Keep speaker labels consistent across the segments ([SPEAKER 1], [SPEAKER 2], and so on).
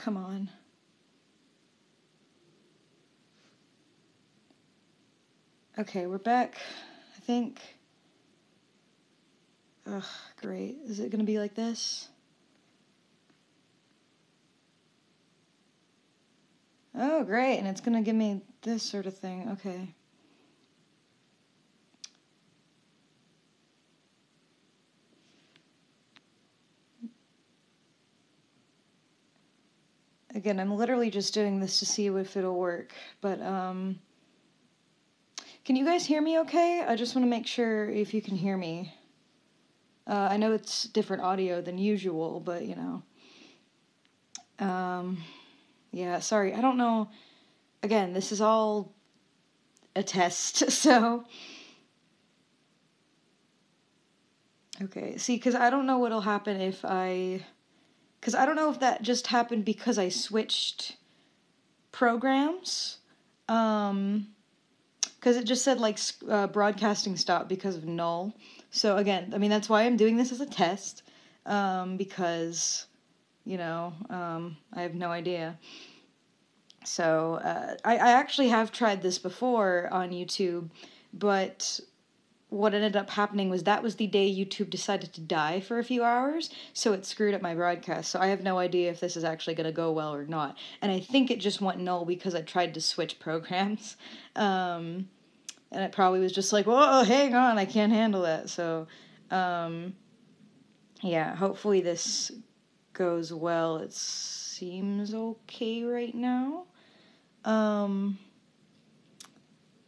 [SPEAKER 1] come on. Okay, we're back, I think. Ugh, great. Is it gonna be like this? Oh, great, and it's gonna give me this sort of thing. Okay. Again, I'm literally just doing this to see if it'll work, but, can you guys hear me okay? I just want to make sure if you can hear me. I know it's different audio than usual, but, you know. Yeah, sorry, I don't know. Again, this is all a test, so... Okay, see, because I don't know what'll happen if I... Because I don't know if that just happened because I switched programs. Because it just said, like, broadcasting stopped because of null. So, again, I mean, that's why I'm doing this as a test. Because, you know, I have no idea. So, I actually have tried this before on YouTube, but what ended up happening was that was the day YouTube decided to die for a few hours, so it screwed up my broadcast. So I have no idea if this is actually going to go well or not. And I think it just went null because I tried to switch programs. And it probably was just like, whoa, hang on, I can't handle that. So, yeah, hopefully this goes well. It seems okay right now.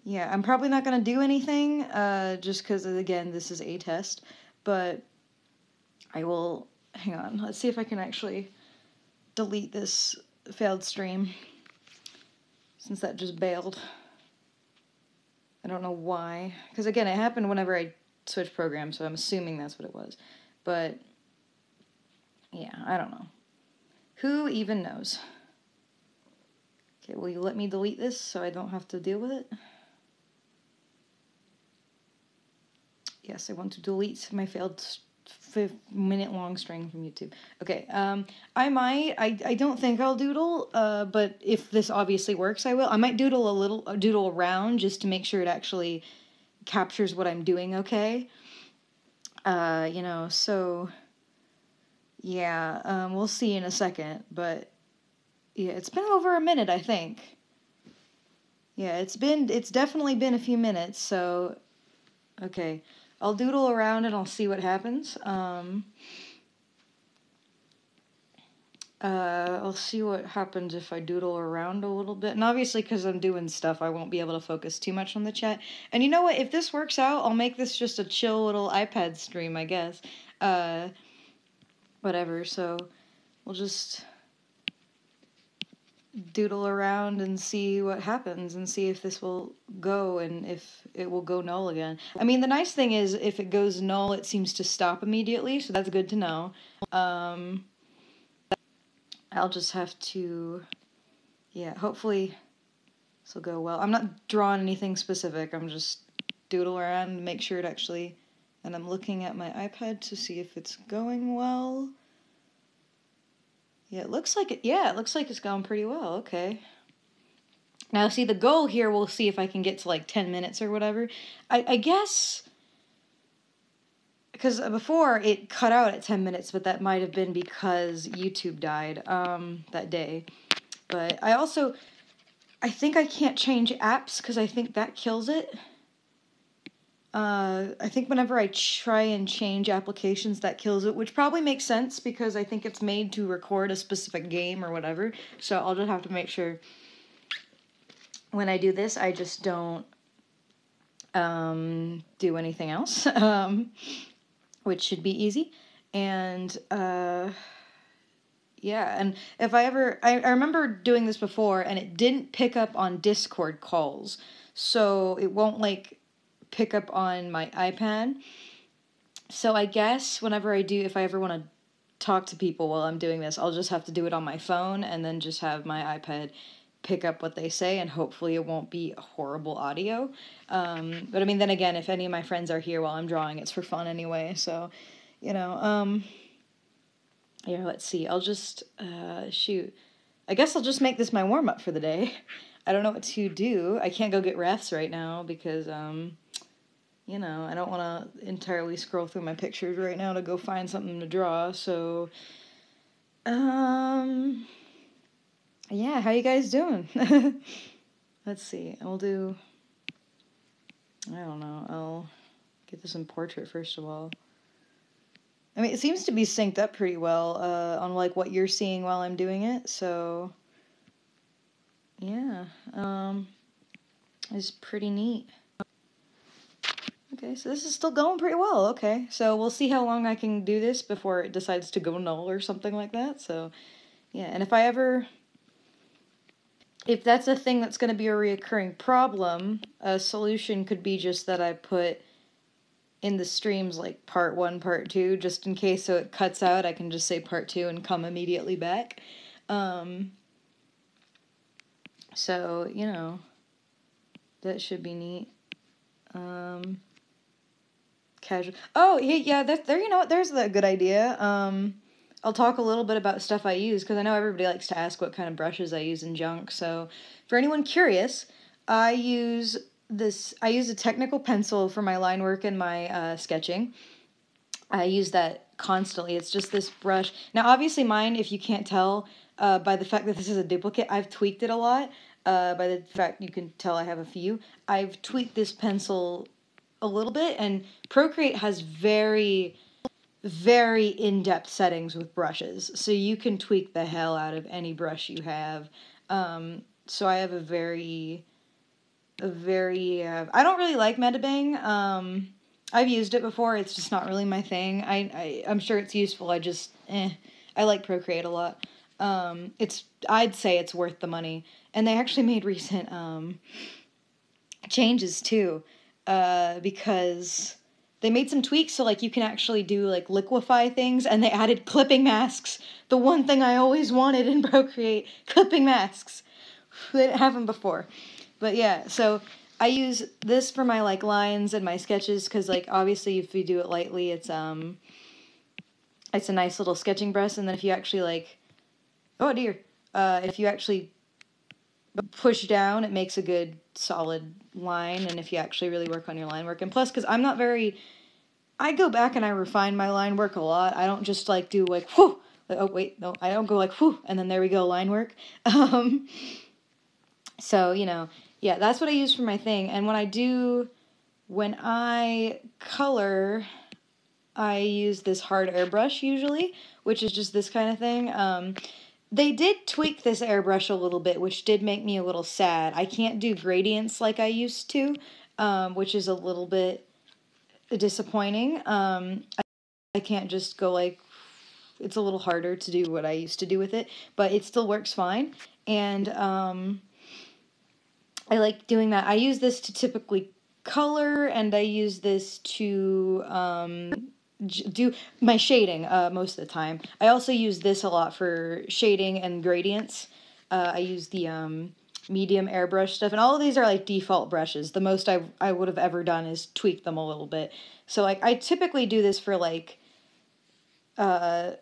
[SPEAKER 1] Yeah, I'm probably not going to do anything, just because, again, this is a test, but I will, hang on, let's see if I can actually delete this failed stream, since that just bailed. I don't know why, because, again, it happened whenever I switched programs, so I'm assuming that's what it was, but, yeah, I don't know. Who even knows? Okay, will you let me delete this so I don't have to deal with it? Yes, I want to delete my failed 5-minute-long string from YouTube. Okay, I don't think I'll doodle, but if this obviously works, I will. I might doodle around just to make sure it actually captures what I'm doing okay. You know, so, yeah, we'll see in a second, but, yeah, it's been over a minute, I think. Yeah, it's definitely been a few minutes, so, okay. I'll doodle around and I'll see what happens. I'll see what happens if I doodle around a little bit. And obviously, because I'm doing stuff, I won't be able to focus too much on the chat. And you know what? If this works out, I'll make this just a chill little iPad stream, I guess. Whatever, so we'll just doodle around and see what happens and see if this will go and if it will go null again. I mean, the nice thing is if it goes null, it seems to stop immediately, so that's good to know. I'll just have to, yeah, hopefully this will go well. I'm not drawing anything specific, I'm just doodle around and make sure it actually, and I'm looking at my iPad to see if it's going well. Yeah, it looks like it's going pretty well, okay. Now, see, the goal here, we'll see if I can get to, like, 10 minutes or whatever. I guess, because before it cut out at 10 minutes, but that might have been because YouTube died, that day. But I think I can't change apps, because I think that kills it. I think whenever I try and change applications, that kills it, which probably makes sense, because I think it's made to record a specific game or whatever, so I'll just have to make sure when I do this, I just don't do anything else, which should be easy. And yeah, and if I remember doing this before, and it didn't pick up on Discord calls, so it won't, like, pick up on my iPad. So I guess whenever if I ever want to talk to people while I'm doing this, I'll just have to do it on my phone and then just have my iPad pick up what they say, and hopefully it won't be horrible audio. But I mean, then again, if any of my friends are here while I'm drawing, it's for fun anyway, so, you know, yeah, let's see, I'll just, shoot. I guess I'll just make this my warm-up for the day. I don't know what to do. I can't go get refs right now because, you know, I don't want to entirely scroll through my pictures right now to go find something to draw, so, yeah, how you guys doing? Let's see, I don't know, I'll get this in portrait first of all. I mean, it seems to be synced up pretty well, on, like, what you're seeing while I'm doing it, so, yeah, it's pretty neat. Okay, so this is still going pretty well, okay, so we'll see how long I can do this before it decides to go null or something like that, so, yeah, and if that's a thing that's going to be a reoccurring problem, a solution could be just that I put in the streams, like, part 1, part 2, just in case, so it cuts out, I can just say part 2 and come immediately back. So, you know, that should be neat. Casual. Oh, yeah, there, you know what, there's a good idea. I'll talk a little bit about stuff I use, because I know everybody likes to ask what kind of brushes I use in junk, so for anyone curious, I use a technical pencil for my line work and my sketching. I use that constantly. It's just this brush. Now, obviously mine, if you can't tell by the fact that this is a duplicate, I've tweaked it a lot. By the fact you can tell I have a few. I've tweaked this pencil a little bit, and Procreate has very, very in-depth settings with brushes, so you can tweak the hell out of any brush you have. So I have I don't really like Metabang. I've used it before, it's just not really my thing. I'm sure it's useful, I like Procreate a lot. I'd say it's worth the money, and they actually made recent, changes too, because they made some tweaks so, like, you can actually do, like, liquefy things, and they added clipping masks. The one thing I always wanted in Procreate, clipping masks. They didn't have them before. But yeah, so I use this for my, like, lines and my sketches, because, like, obviously if you do it lightly, it's a nice little sketching brush, and then if you actually, like, oh dear, if you actually push down, it makes a good solid line, and if you actually really work on your line work, and plus, because I go back and I refine my line work a lot. I don't just, like, do, like, whew, oh wait, no, I don't go, like, whew, and then there we go, line work. So, you know, yeah, that's what I use for my thing, and when I color, I use this hard airbrush usually, which is just this kind of thing. They did tweak this airbrush a little bit, which did make me a little sad. I can't do gradients like I used to, which is a little bit disappointing. I can't just go, like, it's a little harder to do what I used to do with it, but it still works fine, and I like doing that. I use this to typically color, and I use this to do my shading most of the time. I also use this a lot for shading and gradients. I use the medium airbrush stuff, and all of these are, like, default brushes. The most I would have ever done is tweak them a little bit. So, like, I typically do this for, like,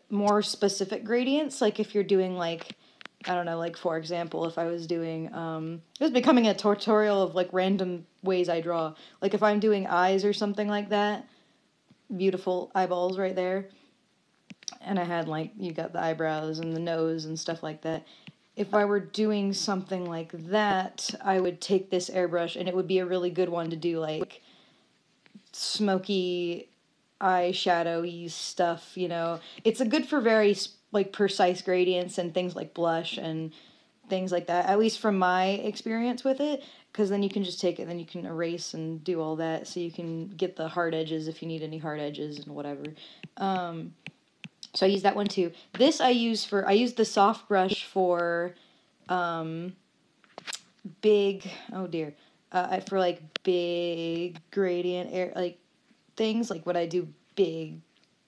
[SPEAKER 1] more specific gradients, like if you're doing, like, I don't know, like, for example, if I was doing, it was becoming a tutorial of, like, random ways I draw. Like, if I'm doing eyes or something like that, beautiful eyeballs right there, and I had, like, you got the eyebrows and the nose and stuff like that. If I were doing something like that, I would take this airbrush, and it would be a really good one to do, like, smoky eyeshadowy stuff, you know. It's a good for very, like, precise gradients and things like blush and things like that, at least from my experience with it, because then you can just take it, then you can erase and do all that, so you can get the hard edges if you need any hard edges and whatever. So I use that one too. This I use the soft brush for big, oh dear, for, like, big gradient like things, like when I do big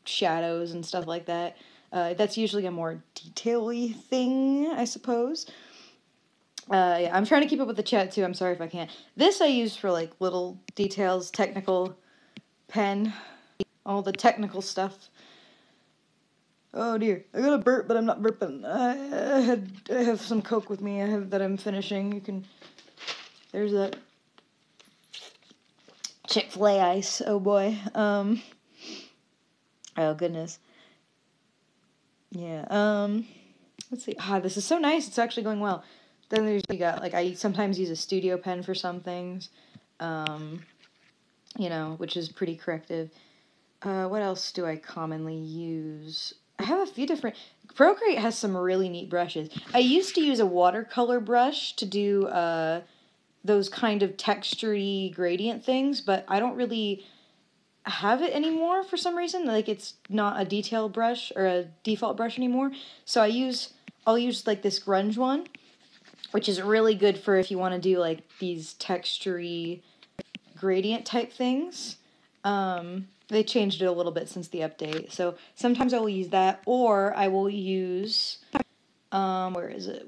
[SPEAKER 1] shadows and stuff like that. That's usually a more detail-y thing, I suppose. Yeah, I'm trying to keep up with the chat too, I'm sorry if I can't. This I use for, like, little details, technical pen, all the technical stuff. Oh dear, I got a burp, but I'm not burping. I have some Coke with me. That I'm finishing. There's that Chick-fil-A ice. Oh boy. Oh goodness. Yeah. Let's see. This is so nice. It's actually going well. Then you got I sometimes use a studio pen for some things. Which is pretty corrective. What else do I commonly use? I have a few different... Procreate has some really neat brushes. I used to use a watercolor brush to do those kind of textury gradient things, but I don't really have it anymore for some reason. It's not a detail brush or a default brush anymore. So I'll use this grunge one, which is really good for if you want to do these textury gradient type things. They changed it a little bit since the update. So sometimes I will use that, or I will use, where is it?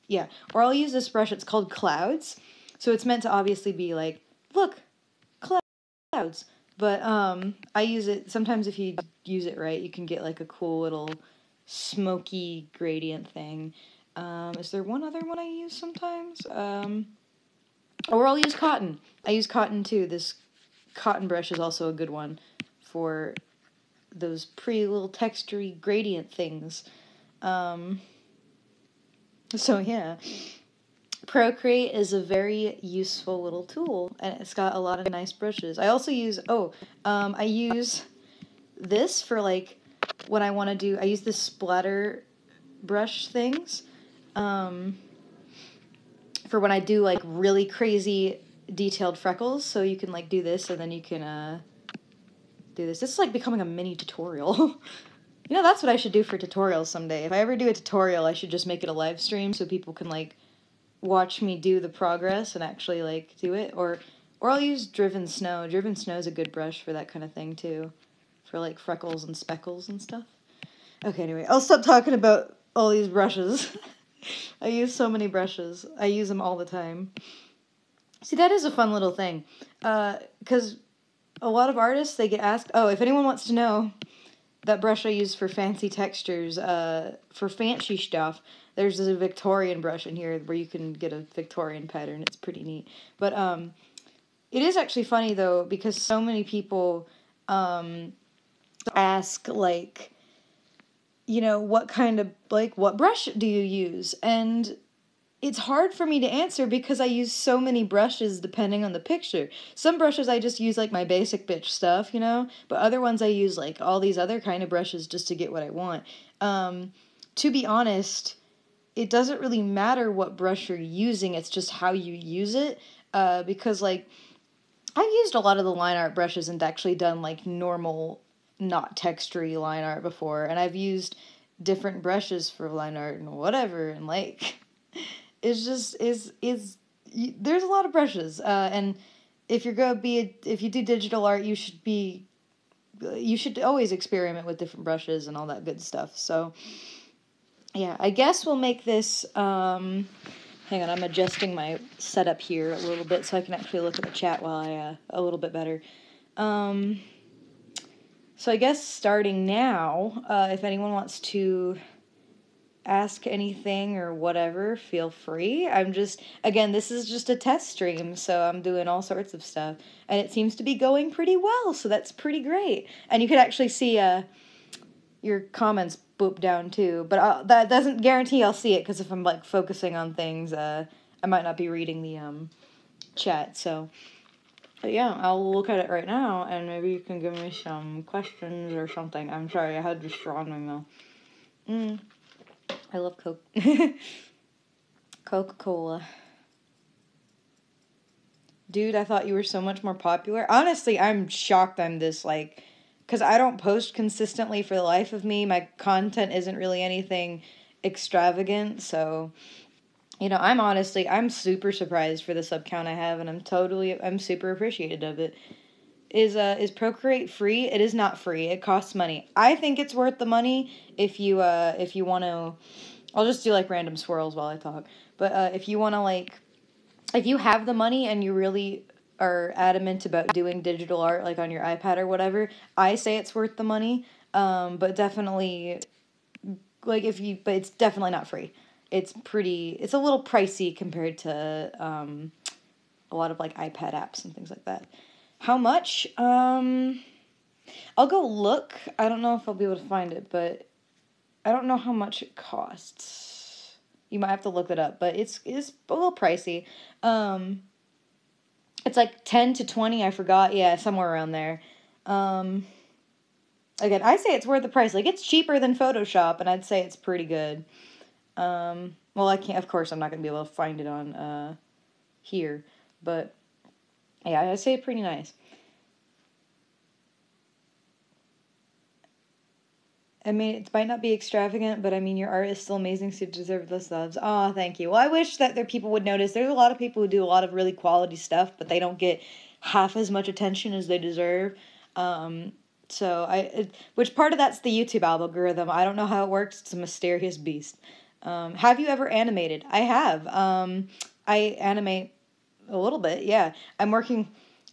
[SPEAKER 1] Yeah, or I'll use this brush. It's called Clouds. So it's meant to obviously be look, clouds. But I use it, sometimes if you use it right, you can get a cool little smoky gradient thing. Is there one other one I use sometimes? Or I'll use cotton. I use cotton too. This cotton brush is also a good one for those pretty little textury gradient things. So yeah, Procreate is a very useful little tool, and it's got a lot of nice brushes. I also use, I use this for when I want to do, I use this splatter brush things, for when I do really crazy detailed freckles. So you can do this, and then you can do this. This is becoming a mini tutorial. That's what I should do for tutorials someday. If I ever do a tutorial, I should just make it a live stream so people can watch me do the progress and actually do it. Or I'll use Driven Snow. Driven Snow is a good brush for that kind of thing too, for freckles and speckles and stuff. Okay, anyway, I'll stop talking about all these brushes. I use so many brushes. I use them all the time. See, that is a fun little thing. Because a lot of artists, they get asked, if anyone wants to know, that brush I use for fancy textures, for fancy stuff, there's a Victorian brush in here where you can get a Victorian pattern. It's pretty neat. But it is actually funny, though, because so many people ask, what kind of, what brush do you use? And it's hard for me to answer because I use so many brushes depending on the picture. Some brushes I just use my basic bitch stuff, but other ones I use all these other kind of brushes just to get what I want. To be honest, it doesn't really matter what brush you're using, it's just how you use it, because I've used a lot of the line art brushes and actually done normal, not textury line art before, and I've used different brushes for line art and whatever, and it's just there's a lot of brushes, and if you do digital art, you should always experiment with different brushes and all that good stuff. So yeah, I guess we'll make this, hang on, I'm adjusting my setup here a little bit so I can actually look at the chat while a little bit better. So I guess starting now, if anyone wants to ask anything or whatever, feel free. Again, this is just a test stream, so I'm doing all sorts of stuff, and it seems to be going pretty well, so that's pretty great. And you could actually see your comments boop down too, but that doesn't guarantee I'll see it, because if I'm focusing on things, I might not be reading the chat. So but yeah, I'll look at it right now, and maybe you can give me some questions or something. I'm sorry, I had this drawing though. I love Coke. Coca-Cola. Dude, I thought you were so much more popular. Honestly, I'm shocked I'm this, because I don't post consistently for the life of me. My content isn't really anything extravagant, so, I'm super surprised for the sub count I have, and I'm super appreciative of it. Is Procreate free? It is not free. It costs money. I think it's worth the money if you want to. I'll just do random swirls while I talk. But if you want to if you have the money and you really are adamant about doing digital art, like on your iPad or whatever, I say it's worth the money. But definitely, like but it's definitely not free. It's a little pricey compared to a lot of like iPad apps and things like that. How much? I'll go look. I don't know if I'll be able to find it, but I don't know how much it costs. You might have to look it up, but it's a little pricey. It's like 10 to 20, I forgot. Yeah, somewhere around there. Again, I say it's worth the price. Like, it's cheaper than Photoshop, and I'd say it's pretty good. Well, I can't, of course, I'm not going to be able to find it on here, but yeah, I'd say pretty nice. I mean, it might not be extravagant, but I mean, your art is still amazing, so you deserve those loves. Oh, thank you. Well, I wish that there people would notice. There's a lot of people who do a lot of really quality stuff, but they don't get half as much attention as they deserve. Which part of that's the YouTube algorithm. I don't know how it works. It's a mysterious beast. Have you ever animated? I have. I animate a little bit, yeah.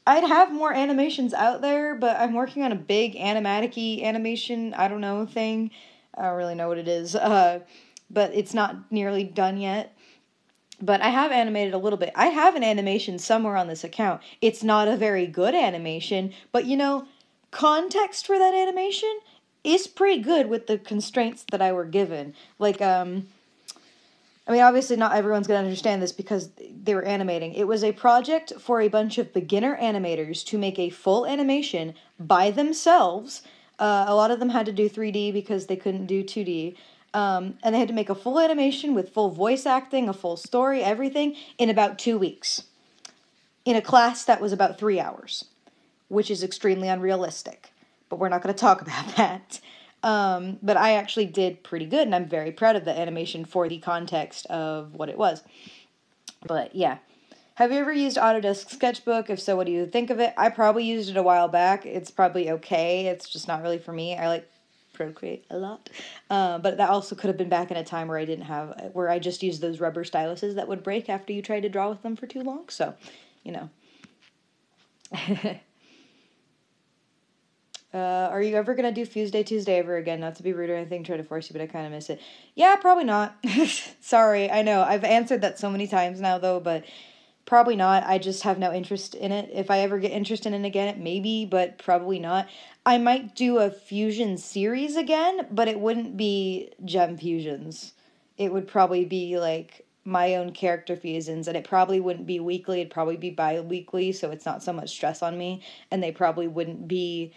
[SPEAKER 1] I'd have more animations out there, but I'm working on a big animatic-y animation, I don't know, thing. I don't really know what it is, but it's not nearly done yet. But I have animated a little bit. I have an animation somewhere on this account. It's not a very good animation, but context for that animation is pretty good with the constraints that I were given. Like, I mean, obviously not everyone's going to understand this because they were animating. It was a project for a bunch of beginner animators to make a full animation by themselves. A lot of them had to do 3D because they couldn't do 2D. And they had to make a full animation with full voice acting, a full story, everything, in about 2 weeks. In a class that was about 3 hours, which is extremely unrealistic. But we're not going to talk about that. But I actually did pretty good, and I'm very proud of the animation for the context of what it was. But yeah. Have you ever used Autodesk Sketchbook? If so, what do you think of it? I probably used it a while back. It's probably okay. It's just not really for me. I like Procreate a lot. But that also could have been back in a time where I just used those rubber styluses that would break after you tried to draw with them for too long. So, Are you ever going to do Fuse Day Tuesday ever again? Not to be rude or anything, try to force you, but I kind of miss it. Yeah, probably not. Sorry, I know. I've answered that so many times now, though, but probably not. I just have no interest in it. If I ever get interested in it again, maybe, but probably not. I might do a fusion series again, but it wouldn't be gem fusions. It would probably be, like, my own character fusions, and it probably wouldn't be weekly. It'd probably be bi-weekly, so it's not so much stress on me, and they probably wouldn't be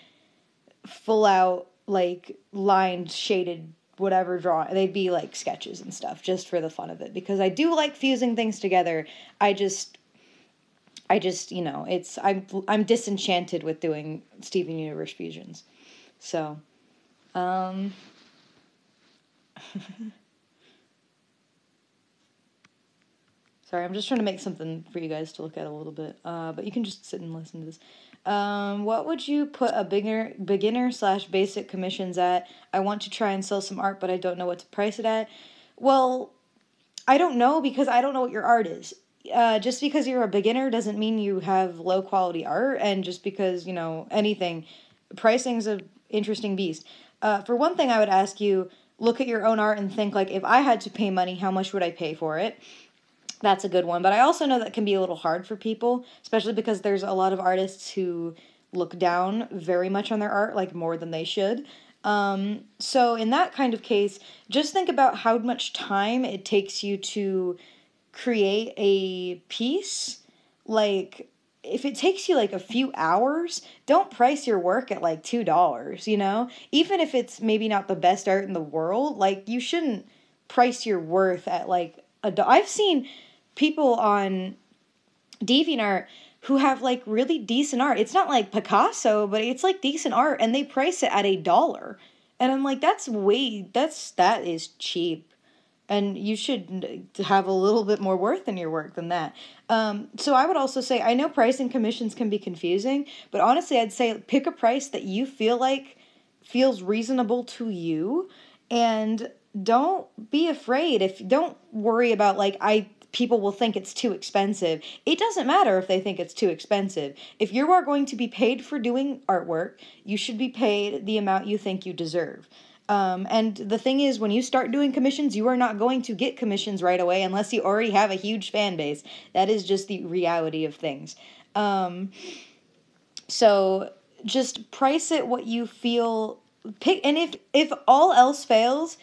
[SPEAKER 1] full out like lined shaded whatever drawing. They'd be like sketches and stuff just for the fun of it, because I do like fusing things together. I just it's I'm disenchanted with doing Steven Universe fusions. So sorry, I'm just trying to make something for you guys to look at a little bit, but you can just sit and listen to this. What would you put a beginner/basic commissions at? I want to try and sell some art, but I don't know what to price it at. Well, I don't know, because I don't know what your art is. Just because you're a beginner doesn't mean you have low quality art, and just because, anything, pricing's an interesting beast. For one thing, I would ask you, look at your own art and think, like, if I had to pay money, how much would I pay for it? That's a good one. But I also know that can be a little hard for people, especially because there's a lot of artists who look down very much on their art, like more than they should. So in that kind of case, just think about how much time it takes you to create a piece. Like, if it takes you like a few hours, don't price your work at like $2, Even if it's maybe not the best art in the world, like, you shouldn't price your worth at like I've seen people on DeviantArt who have like really decent art. It's not like Picasso, but it's like decent art, and they price it at $1. And I'm like, that is cheap. And you should have a little bit more worth in your work than that. So I would also say, I know pricing commissions can be confusing, but honestly, I'd say pick a price that you feel like feels reasonable to you, and don't be afraid. Don't worry about like, people will think it's too expensive. It doesn't matter if they think it's too expensive. If you are going to be paid for doing artwork, you should be paid the amount you think you deserve. And the thing is, when you start doing commissions, you are not going to get commissions right away unless you already have a huge fan base. That is just the reality of things. So just price it what you feel. Pick, and if all else fails,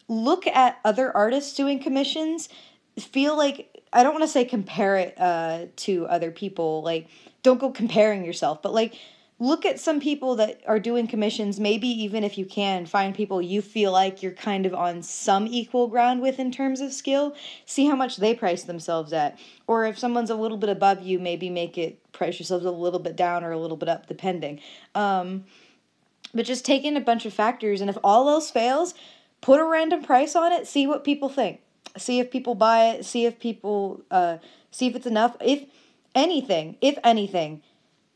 [SPEAKER 1] look at other artists doing commissions. Feel like, I don't want to say compare it to other people. Like, don't go comparing yourself, but like, look at some people that are doing commissions. Maybe even if you can, find people you feel like you're kind of on some equal ground with in terms of skill. See how much they price themselves at. Or if someone's a little bit above you, maybe make it price yourselves a little bit down or a little bit up, depending. But just take in a bunch of factors, and if all else fails, put a random price on it, see what people think. See if people buy it, see if people, see if it's enough. If anything,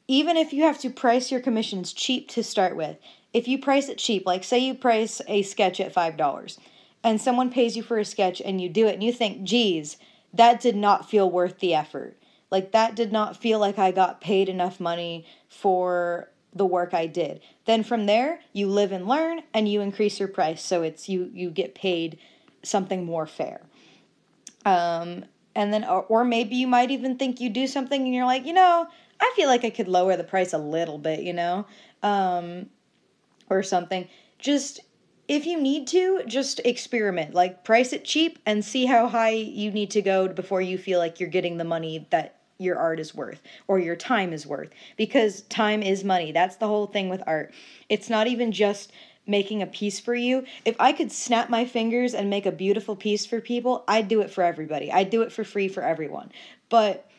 [SPEAKER 1] even if you have to price your commissions cheap to start with, if you price it cheap, like say you price a sketch at $5, and someone pays you for a sketch and you do it and you think, geez, that did not feel worth the effort. Like, that did not feel like I got paid enough money for the work I did. Then from there, you live and learn and you increase your price, so it's you get paid something more fair. And then, or maybe you might even think you do something and you're like, I feel like I could lower the price a little bit, or something. Just, if you need to, just experiment. Like, price it cheap and see how high you need to go before you feel like you're getting the money that your art is worth, or your time is worth. Because time is money. That's the whole thing with art. It's not even just making a piece for you. If I could snap my fingers and make a beautiful piece for people, I'd do it for everybody. I'd do it for free for everyone. But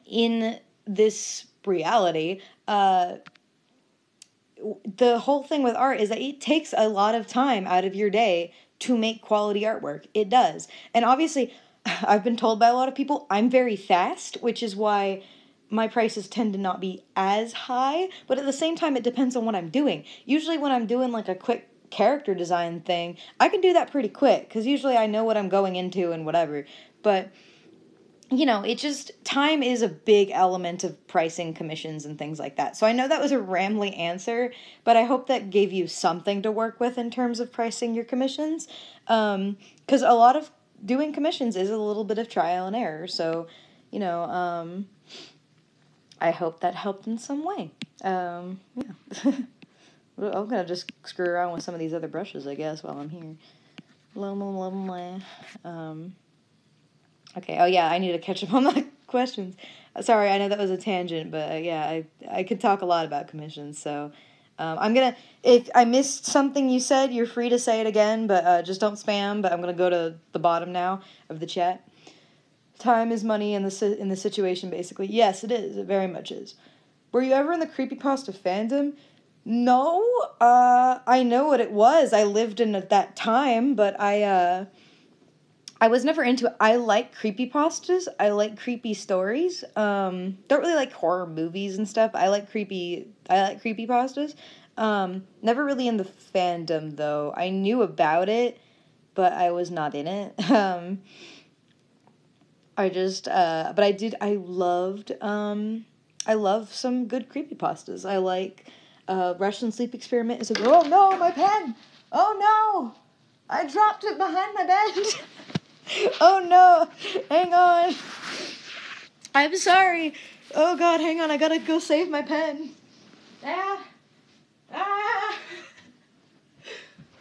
[SPEAKER 1] in this reality, the whole thing with art is that it takes a lot of time out of your day to make quality artwork. It does. And obviously, I've been told by a lot of people I'm very fast, which is why my prices tend to not be as high. But at the same time, it depends on what I'm doing. Usually when I'm doing like a quick character design thing, I can do that pretty quick, because usually I know what I'm going into and whatever. But it just, time is a big element of pricing commissions and things like that. So I know that was a rambling answer, but I hope that gave you something to work with in terms of pricing your commissions. Because a lot of doing commissions is a little bit of trial and error. So, I hope that helped in some way. Yeah. I'm going to just screw around with some of these other brushes, I guess, while I'm here. Okay, oh yeah, I need to catch up on my questions. Sorry, I know that was a tangent, but yeah, I could talk a lot about commissions, so if I missed something you said, you're free to say it again, but just don't spam, but I'm going to go to the bottom now of the chat. Time is money in the situation, basically. Yes, it is. It very much is. Were you ever in the creepypasta fandom? No, I know what it was. I lived in it that time, but I was never into it. I like creepypastas. I like creepy stories. Don't really like horror movies and stuff. I like creepypastas. Never really in the fandom, though. I knew about it, but I was not in it. I love some good creepypastas. I like, Russian Sleep Experiment is oh no, my pen! Oh no! I dropped it behind my bed! Oh no! Hang on! I'm sorry! Oh god, hang on, I gotta go save my pen. Ah!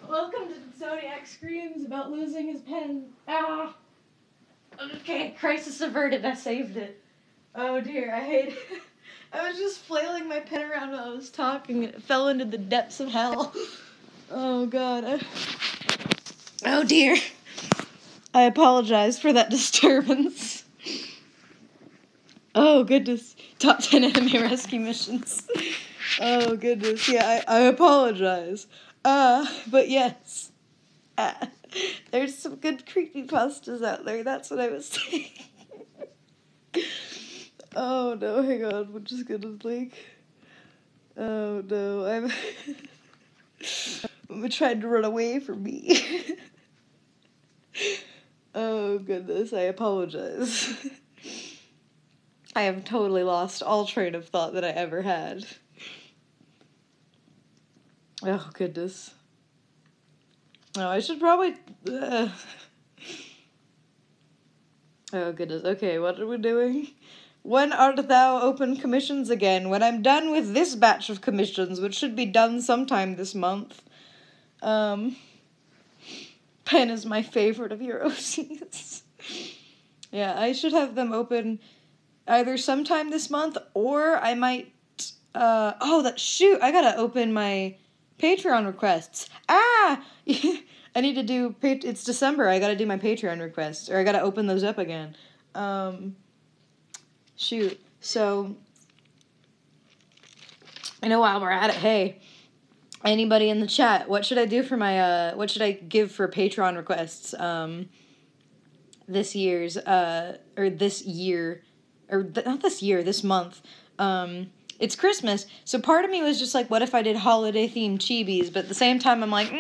[SPEAKER 1] Welcome to Zodiac Screams about losing his pen. Ah! Okay, crisis averted, I saved it. Oh dear, I hate it. I was just flailing my pen around while I was talking and it fell into the depths of hell. Oh god. Oh dear. I apologize for that disturbance. Oh goodness. Top 10 anime rescue missions. Oh goodness. Yeah, I apologize. But yes. There's some good creepypastas out there. That's what I was saying. Oh no, hang on. I'm just gonna oh no, I'm trying to run away from me. Oh, goodness, I apologize. I have totally lost all train of thought that I ever had. Oh, goodness. Oh, I should probably... Oh, goodness. Okay, what are we doing? When art thou open commissions again? When I'm done with this batch of commissions, which should be done sometime this month. Pen is my favorite of your OCs. Yeah, I should have them open either sometime this month, or I might... shoot, I gotta open my Patreon requests. Ah! I need to do... It's December, I gotta do my Patreon requests, or I gotta open those up again. Shoot. So, while we're at it, hey, anybody in the chat, what should I do for my, what should I give for Patreon requests, this month. It's Christmas, so part of me was just like, what if I did holiday-themed chibis, but at the same time, I'm like,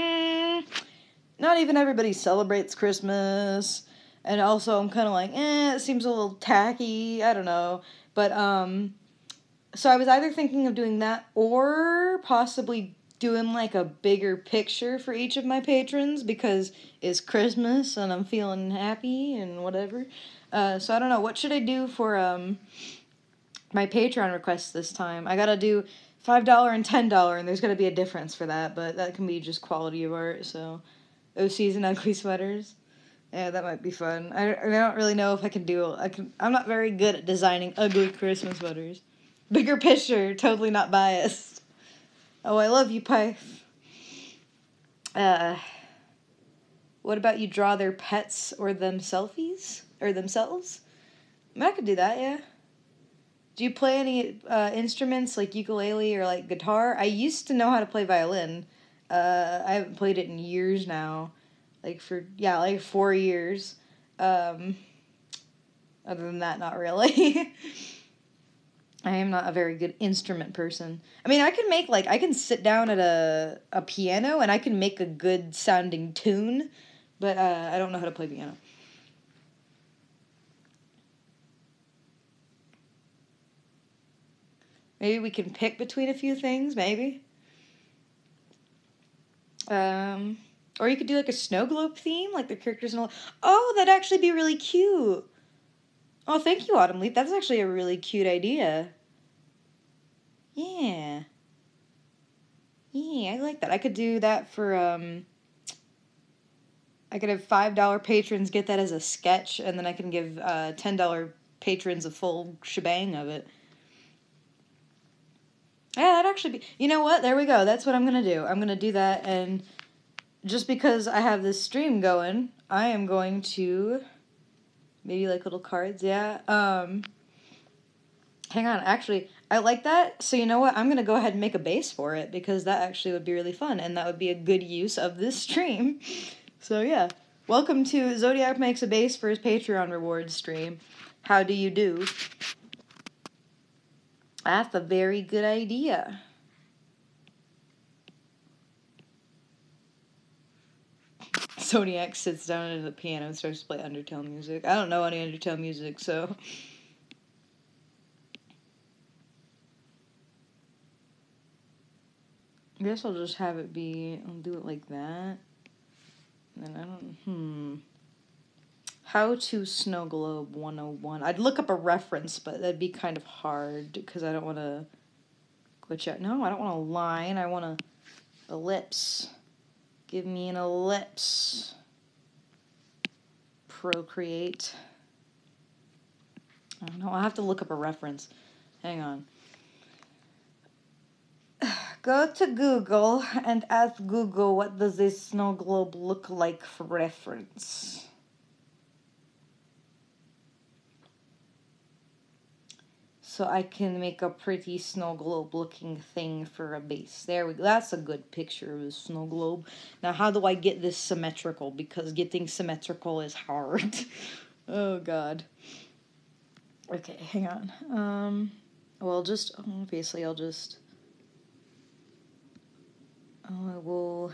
[SPEAKER 1] not even everybody celebrates Christmas, and also I'm kind of like, it seems a little tacky, I don't know, but, so I was either thinking of doing that, or possibly doing, like, a bigger picture for each of my patrons, because it's Christmas, and I'm feeling happy, and whatever. So I don't know, what should I do for, my Patreon requests this time? I gotta do $5 and $10, and there's gotta be a difference for that, but that can be just quality of art, so... OCs and ugly sweaters. Yeah, that might be fun. I don't really know if I can do... I'm not very good at designing ugly Christmas sweaters. Bigger picture, totally not biased. Oh, I love you, Pyth. What about you draw their pets or them selfies? Or themselves? I mean, I could do that, yeah. Do you play any instruments like ukulele or like guitar? I used to know how to play violin. I haven't played it in years now. Like 4 years. Other than that, not really. I am not a very good instrument person. I mean, I can sit down at a piano and I can make a good sounding tune, but I don't know how to play piano. Maybe we can pick between a few things, maybe. Or you could do like a snow globe theme, like the characters and all. Oh, that'd actually be really cute. Oh, thank you, Autumn Leaf. That's actually a really cute idea. Yeah. Yeah, I like that. I could do that for, I could have $5 patrons get that as a sketch, and then I can give $10 patrons a full shebang of it. Yeah, that'd actually be... You know what? There we go. That's what I'm going to do. I'm going to do that, and just because I have this stream going, I am going to... Maybe like little cards, yeah. Hang on, actually, I like that. So you know what? I'm going to go ahead and make a base for it, because that actually would be really fun, and that would be a good use of this stream. So yeah, welcome to Zodiac Makes a Base for his Patreon rewards stream. How do you do? That's a very good idea. Zodiac sits down at the piano and starts to play Undertale music. I don't know any Undertale music, so... I guess I'll just have it be... I'll do it like that. And then I don't... How to Snow Globe 101. I'd look up a reference, but that'd be kind of hard, because I don't want to glitch out. No, I don't want a line. I want a ellipse. Give me an ellipse. Procreate. I don't know. I'll have to look up a reference. Hang on. Go to Google and ask Google, what does this snow globe look like for reference? So I can make a pretty snow globe looking thing for a base. There we go. That's a good picture of a snow globe. Now, how do I get this symmetrical? Because getting symmetrical is hard. Oh, God. Okay, hang on. Well, obviously I will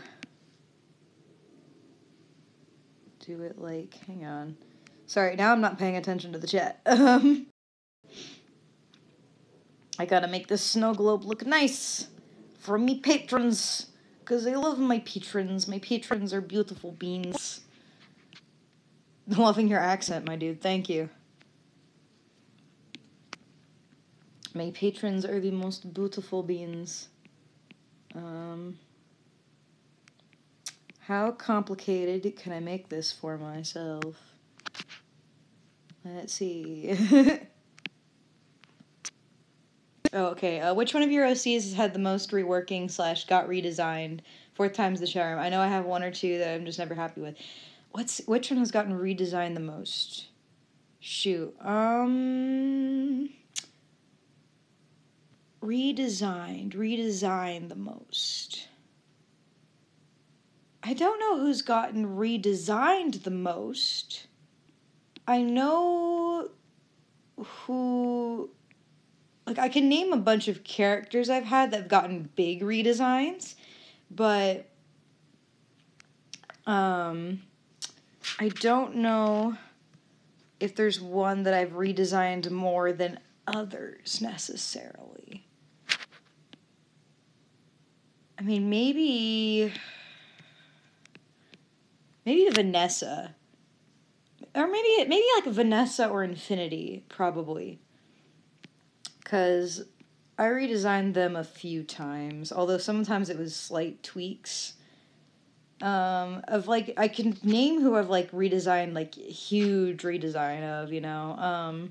[SPEAKER 1] do it like, hang on. Sorry, now I'm not paying attention to the chat. I gotta make this snow globe look nice for me patrons, because I love my patrons. My patrons are beautiful beans. Loving your accent, my dude. Thank you. My patrons are the most beautiful beans. How complicated can I make this for myself? Let's see. Oh, okay. Which one of your OCs has had the most reworking / got redesigned? 4 times the charm. I know I have 1 or 2 that I'm just never happy with. Which one has gotten redesigned the most? Shoot. Redesigned the most. I don't know who's gotten redesigned the most. I know who... Like, I can name a bunch of characters I've had that have gotten big redesigns, but I don't know if there's one that I've redesigned more than others, necessarily. I mean, maybe Vanessa. Or maybe like Vanessa or Infinity, probably. Because I redesigned them a few times, although sometimes it was slight tweaks. Of like, I can name who I've like redesigned, like huge redesign of, you know,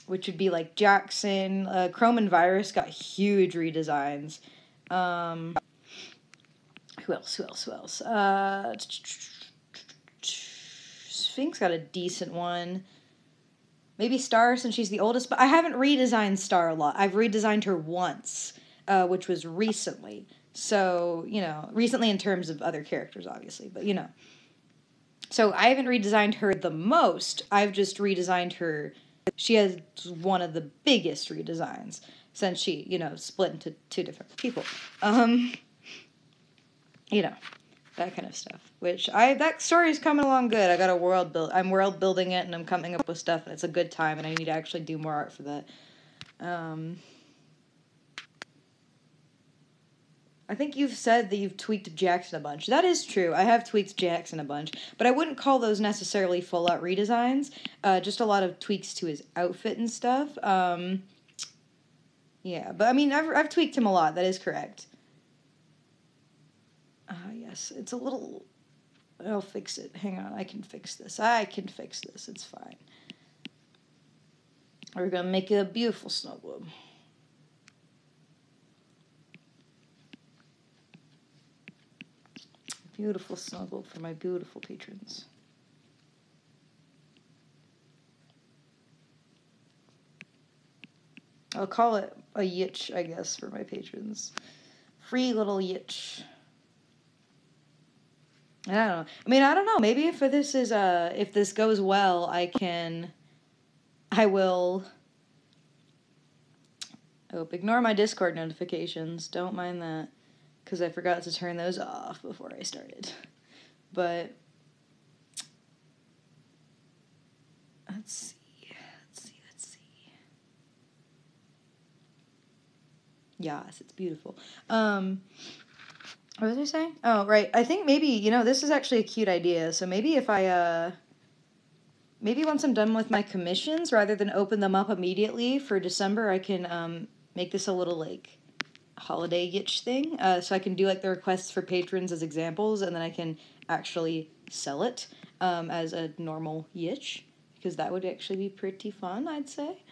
[SPEAKER 1] which would be like Jackson. Chrome and Virus got huge redesigns. Who else? Sphinx got a decent one. Maybe Star, since she's the oldest, but I haven't redesigned Star a lot. I've redesigned her once, which was recently. So, you know, recently in terms of other characters, obviously, but, you know. So I haven't redesigned her the most. I've just redesigned her. She has one of the biggest redesigns since she, you know, split into 2 different people. You know, that kind of stuff. Which that story's coming along good. I got a world build. I'm world building it, and I'm coming up with stuff, and it's a good time, and I need to actually do more art for that. I think you've said that you've tweaked Jackson a bunch. That is true. I have tweaked Jackson a bunch, but I wouldn't call those necessarily full-out redesigns. Just a lot of tweaks to his outfit and stuff. Yeah, but I mean, I've tweaked him a lot. That is correct. Yes, it's a little... I'll fix it. Hang on, I can fix this. It's fine. We're gonna make it a beautiful snow globe. Beautiful snow globe for my beautiful patrons. I'll call it a yitch, I guess, for my patrons. Free little yitch. I don't know. I mean, I don't know. Maybe if this goes well, I will. Oh, ignore my Discord notifications. Don't mind that, because I forgot to turn those off before I started. But let's see. Yes, it's beautiful. What was I saying? Oh, right. I think maybe, you know, this is actually a cute idea. So maybe if maybe once I'm done with my commissions, rather than open them up immediately for December, I can, make this a little, like, holiday yitch thing. So I can do, like, the requests for patrons as examples, and then I can actually sell it, as a normal yitch, because that would actually be pretty fun, I'd say.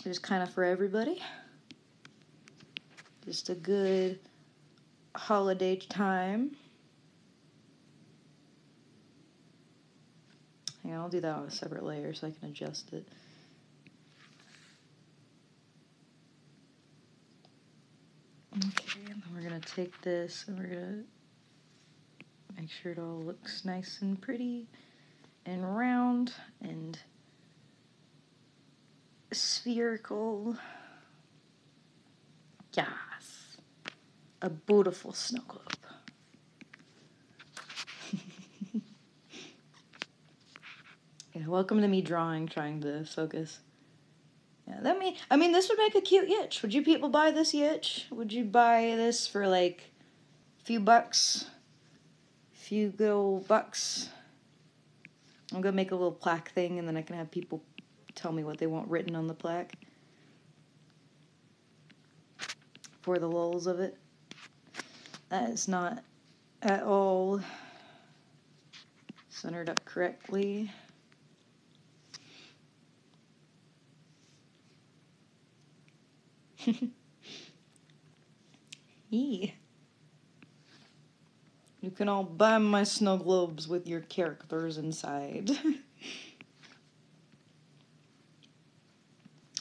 [SPEAKER 1] Just kind of for everybody. Just a good holiday time. Hang on, I'll do that on a separate layer so I can adjust it. Okay, and then we're going to take this and we're going to make sure it all looks nice and pretty and round and spherical. Yes. A beautiful snow globe. welcome to me trying to focus. Yeah, I mean, this would make a cute yitch. Would you people buy this yitch? Would you buy this for like a few bucks? Few good old bucks. I'm gonna make a little plaque thing, and then I can have people tell me what they want written on the plaque. For the lulz of it. That is not at all centered up correctly. Yeah. You can all buy my snow globes with your characters inside.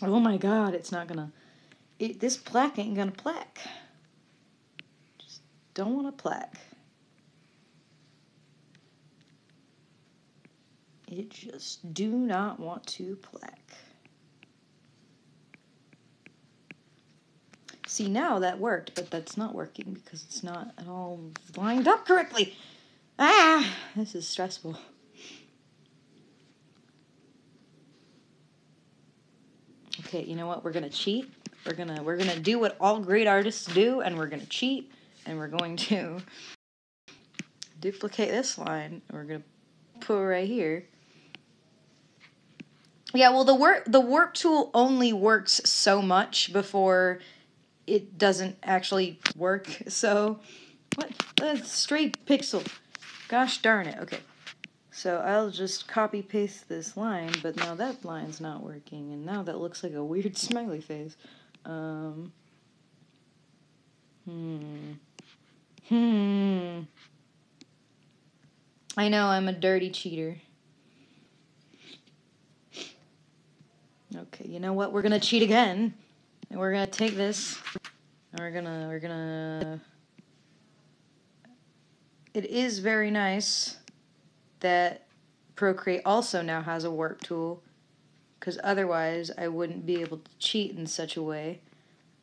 [SPEAKER 1] Oh my god, it's not gonna... this plaque ain't gonna plaque. Just don't want a plaque. It just do not want to plaque. See, now that worked, but that's not working because it's not at all lined up correctly. Ah, this is stressful. Okay, you know what? We're gonna cheat. We're gonna do what all great artists do, and we're gonna cheat, and we're going to duplicate this line. And we're gonna put it right here. Yeah, well, the warp tool only works so much before it doesn't actually work. So, what? Straight pixel. Gosh darn it. Okay. So I'll just copy paste this line, but now that line's not working, and now that looks like a weird smiley face. I know, I'm a dirty cheater. Okay, you know what? We're gonna cheat again. And we're gonna take this, and we're gonna... It is very nice that Procreate also now has a warp tool, because otherwise I wouldn't be able to cheat in such a way.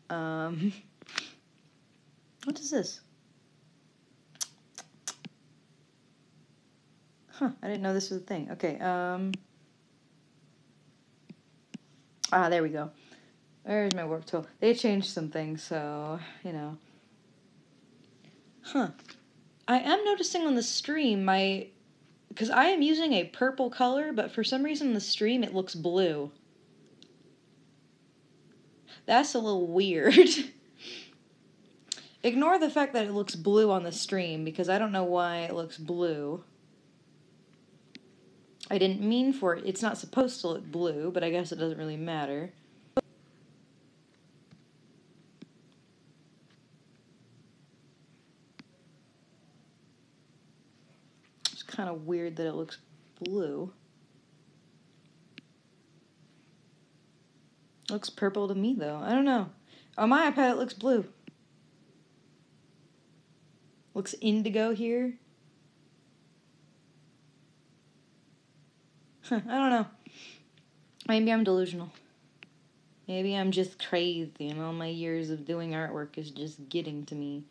[SPEAKER 1] What is this? Huh, I didn't know this was a thing. Okay, there we go. Where's my warp tool? They changed some things, so, you know. Huh. I am noticing on the stream, because I am using a purple color, but for some reason on the stream it looks blue. That's a little weird. Ignore the fact that it looks blue on the stream, because I don't know why it looks blue. I didn't mean for it. It's not supposed to look blue, but I guess it doesn't really matter. It's kind of weird that it looks blue. It looks purple to me, though. I don't know. On my iPad, it looks blue. Looks indigo here. Huh, I don't know. Maybe I'm delusional. Maybe I'm just crazy and all my years of doing artwork is just getting to me.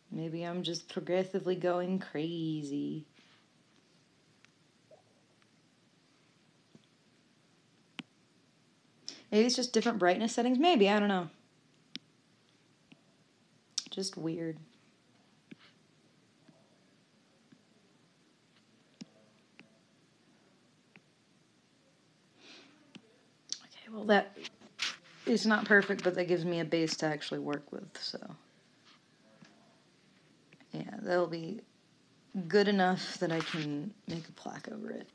[SPEAKER 1] Maybe I'm just progressively going crazy. Maybe it's just different brightness settings. Maybe, I don't know. Just weird. Okay, well that is not perfect, but that gives me a base to actually work with, so. Yeah, that'll be good enough that I can make a plaque over it.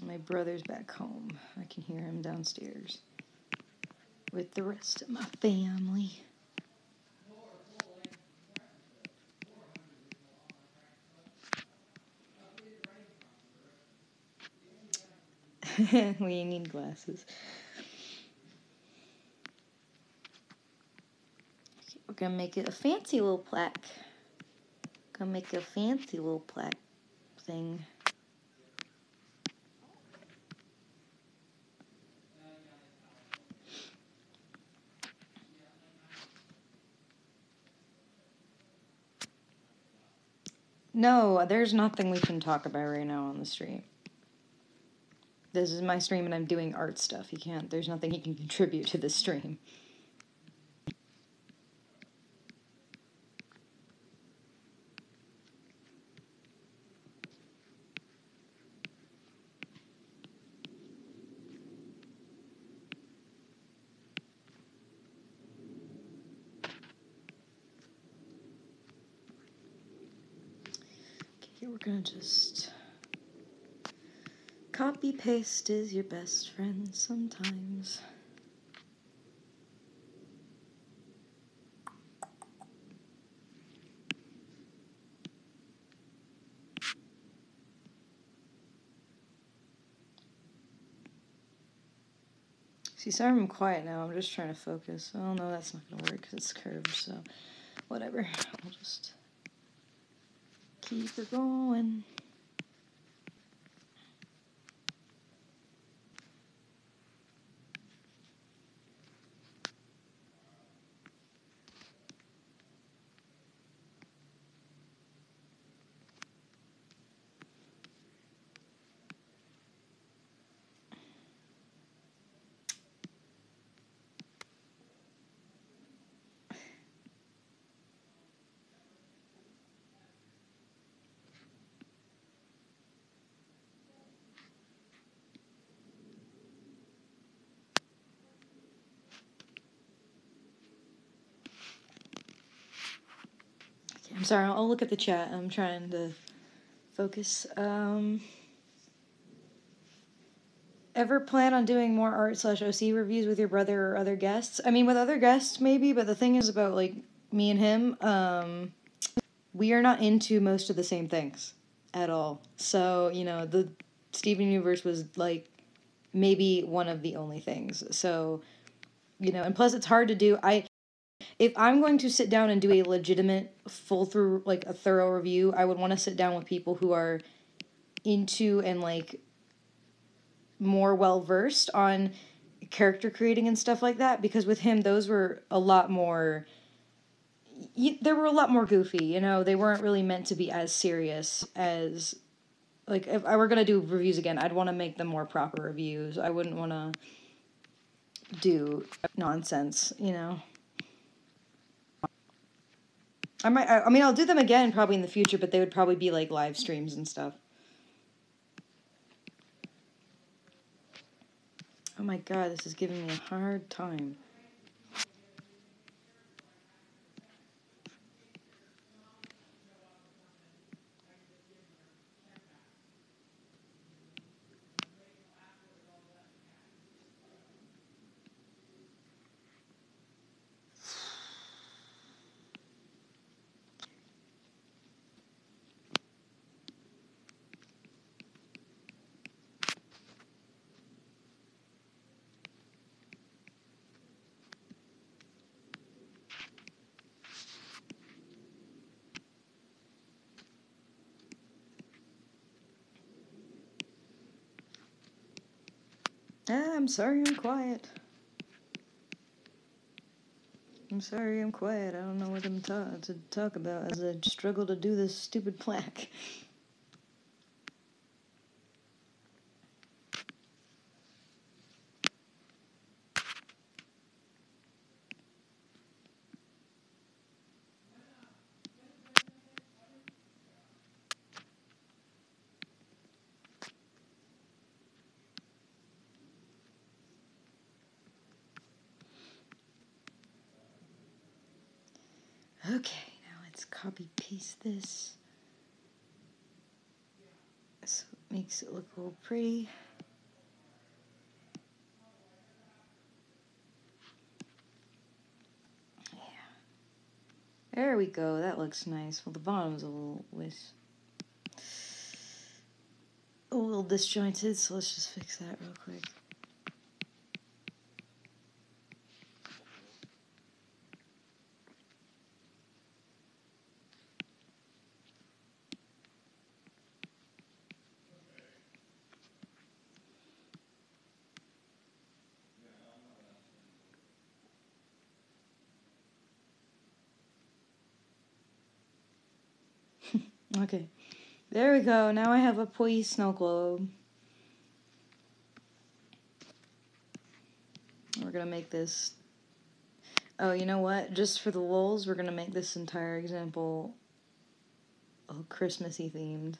[SPEAKER 1] My brother's back home. I can hear him downstairs with the rest of my family. We need glasses. Okay, we're gonna make it a fancy little plaque. Gonna make a fancy little plaque thing. No, there's nothing we can talk about right now on the stream. This is my stream and I'm doing art stuff. There's nothing he can contribute to this stream. Okay, we're gonna just... Copy paste is your best friend sometimes. See, sorry I'm quiet now. I'm just trying to focus. Oh no, that's not gonna work because it's curved, so whatever. We'll just keep it going. I'm sorry, I'll look at the chat. I'm trying to focus. Ever plan on doing more art/OC reviews with your brother or other guests? I mean, with other guests, maybe, but the thing is about, like, me and him, we are not into most of the same things at all. So, you know, the Steven Universe was, like, maybe one of the only things. So, you know, and plus it's hard to do. If I'm going to sit down and do a legitimate full through, like, a thorough review, I would want to sit down with people who are into and, like, more well versed on character creating and stuff like that, because with him those were a lot more they were a lot more goofy, you know. They weren't really meant to be as serious as, like, if I were going to do reviews again, I'd want to make them more proper reviews. I wouldn't want to do nonsense, you know. I mean, I'll do them again probably in the future, but they would probably be like live streams and stuff. Oh my god, this is giving me a hard time. I'm sorry I'm quiet. I'm sorry I'm quiet. I don't know what to talk about as I struggle to do this stupid plaque. Okay, now let's copy paste this so it makes it look all pretty. Yeah. There we go. That looks nice. Well, the bottom's a little disjointed, so let's just fix that real quick. Okay. There we go. Now I have a Poi snow globe. We're gonna make this... Oh, you know what? Just for the lulz, we're gonna make this entire example Christmassy themed.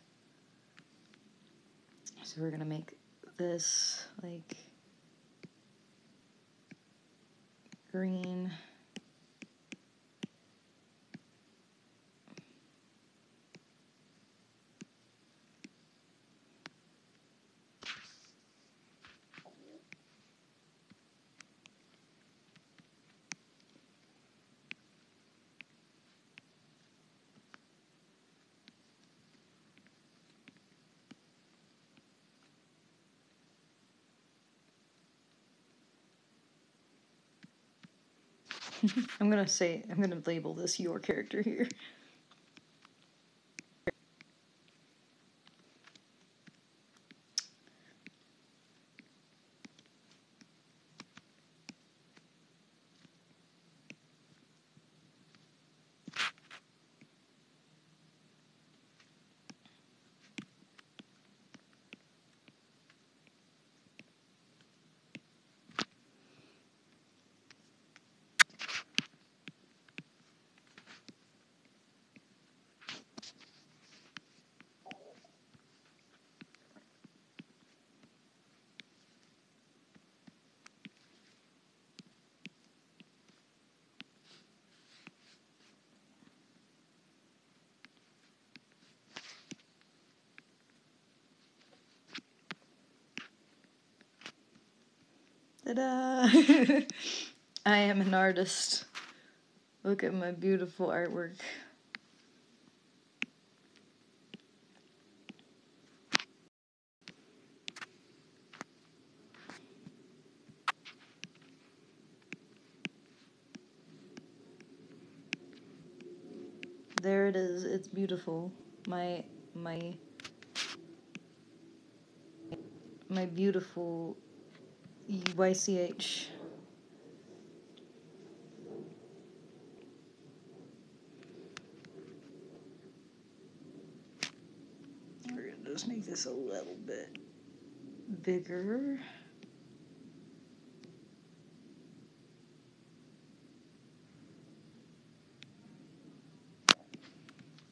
[SPEAKER 1] So we're gonna make this like green. I'm gonna label this your character here. Ta-da! I am an artist. Look at my beautiful artwork. There it is. It's beautiful. My beautiful YCH. We're gonna just make this a little bit bigger.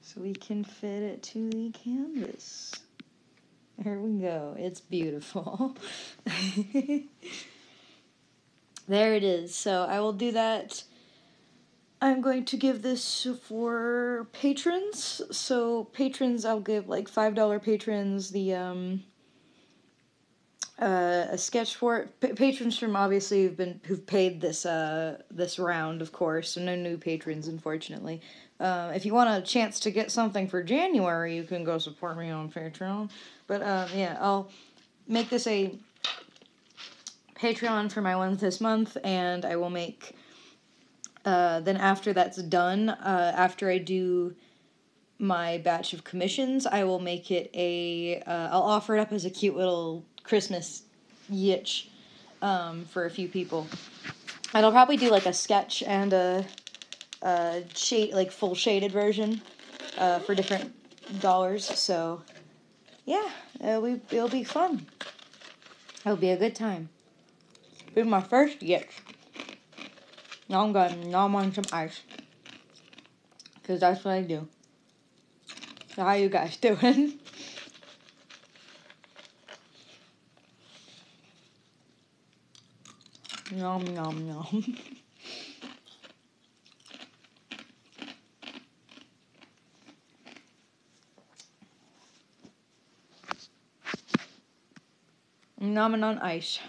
[SPEAKER 1] So we can fit it to the canvas. Here we go. It's beautiful. There it is. So I will do that. I'm going to give this for patrons. So patrons, I'll give like $5 patrons the a sketch for it. Patrons from obviously who've paid this this round, of course. So no new patrons, unfortunately. If you want a chance to get something for January, you can go support me on Patreon. But yeah, I'll make this a Patreon for my ones this month, and I will make. Then after that's done, after I do my batch of commissions, I will make it a. I'll offer it up as a cute little Christmas yitch for a few people. And I'll probably do like a sketch and a shade, like full shaded version for different dollars. So yeah, it'll be fun. It'll be a good time. This is my first yitch. Now I'm on some ice. Because that's what I do. So how you guys doing? Nom nom nom. Nomming on ice.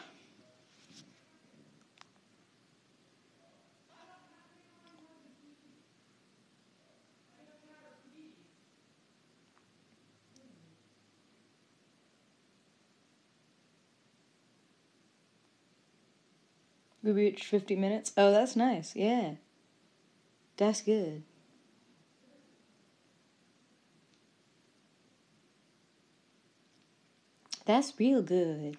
[SPEAKER 1] We reached 50 minutes. Oh, that's nice. Yeah. That's good. That's real good.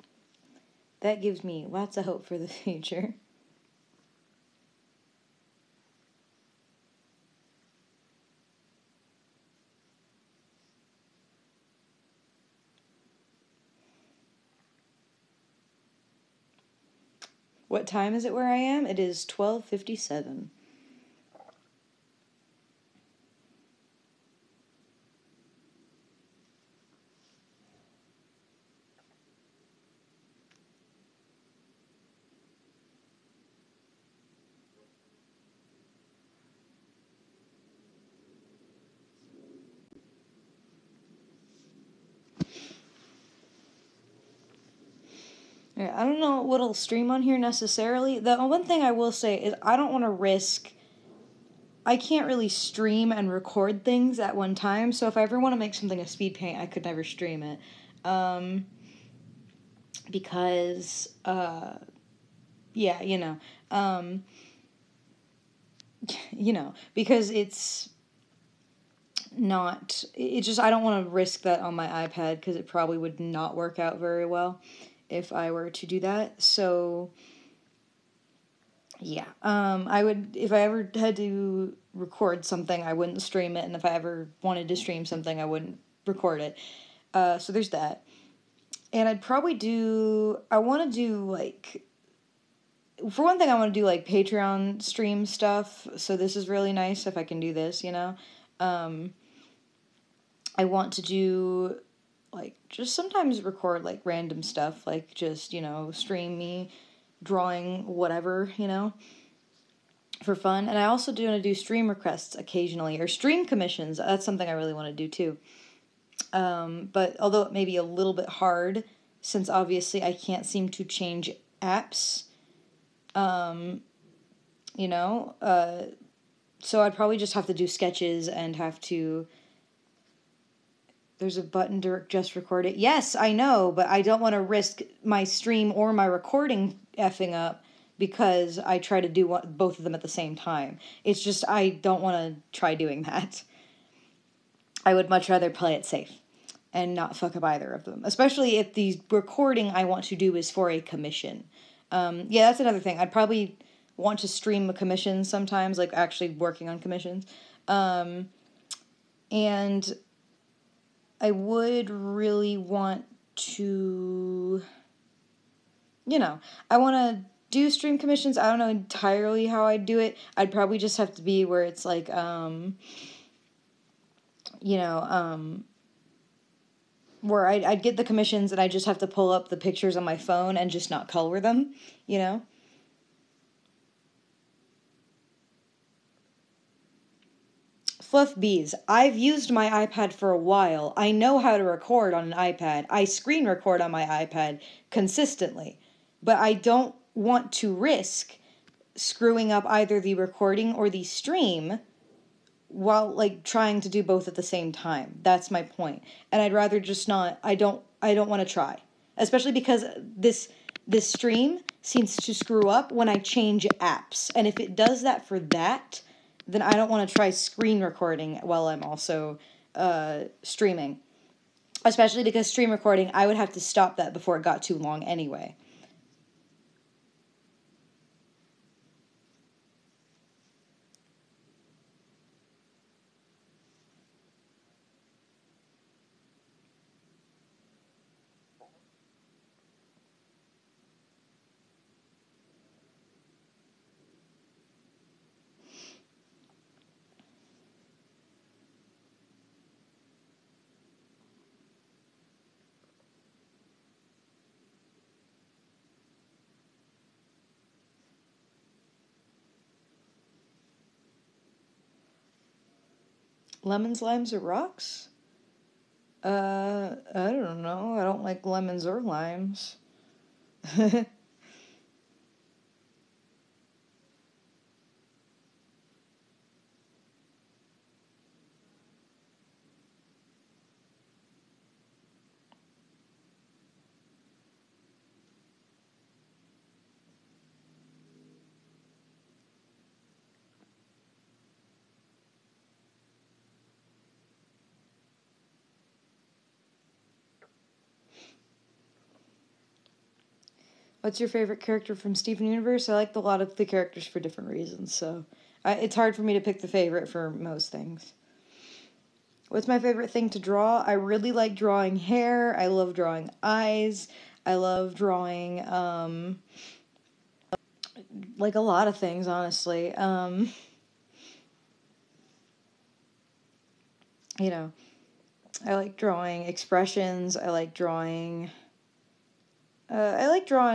[SPEAKER 1] That gives me lots of hope for the future. What time is it where I am? It is 12:57. Yeah, I don't know what'll stream on here necessarily. The one thing I will say is I don't want to risk. I can't really stream and record things at one time, so if I ever want to make something a speed paint, I could never stream it. Because, yeah, because it's not, it just, I don't want to risk that on my iPad because it probably would not work out very well if I were to do that. So, yeah, I would, if I ever had to record something, I wouldn't stream it, and if I ever wanted to stream something, I wouldn't record it. So there's that. And I'd probably I want to do, like, for one thing, I want to do, like, Patreon stream stuff, so this is really nice if I can do this, I want to do, like, just sometimes record, like, random stuff, like, just, stream me drawing whatever, for fun. And I also do want to do stream requests occasionally, or stream commissions. That's something I really want to do, too. But although it may be a little bit hard, since obviously I can't seem to change apps, so I'd probably just have to do sketches and have to. There's a button to just record it. Yes, I know, but I don't want to risk my stream or my recording effing up because I try to do both of them at the same time. It's just I don't want to try doing that. I would much rather play it safe and not fuck up either of them, especially if the recording I want to do is for a commission. Yeah, that's another thing. I'd probably want to stream a commission sometimes, like actually working on commissions. And I would really want to, I want to do stream commissions. I don't know entirely how I'd do it. I'd probably just have to be where it's like, where I'd get the commissions and I just have to pull up the pictures on my phone and just not color them, Fluff bees. I've used my iPad for a while. I know how to record on an iPad. I screen record on my iPad consistently. But I don't want to risk screwing up either the recording or the stream while, like, trying to do both at the same time. That's my point. And I'd rather just not. I don't want to try. Especially because this stream seems to screw up when I change apps. And if it does that for that, then I don't want to try screen recording while I'm also streaming. Especially because stream recording, I would have to stop that before it got too long anyway. Lemons, limes, or rocks? I don't know. I don't like lemons or limes. What's your favorite character from Steven Universe? I liked a lot of the characters for different reasons, so it's hard for me to pick the favorite for most things. What's my favorite thing to draw? I really like drawing hair. I love drawing eyes. I love drawing like a lot of things, honestly. You know, I like drawing expressions. I like drawing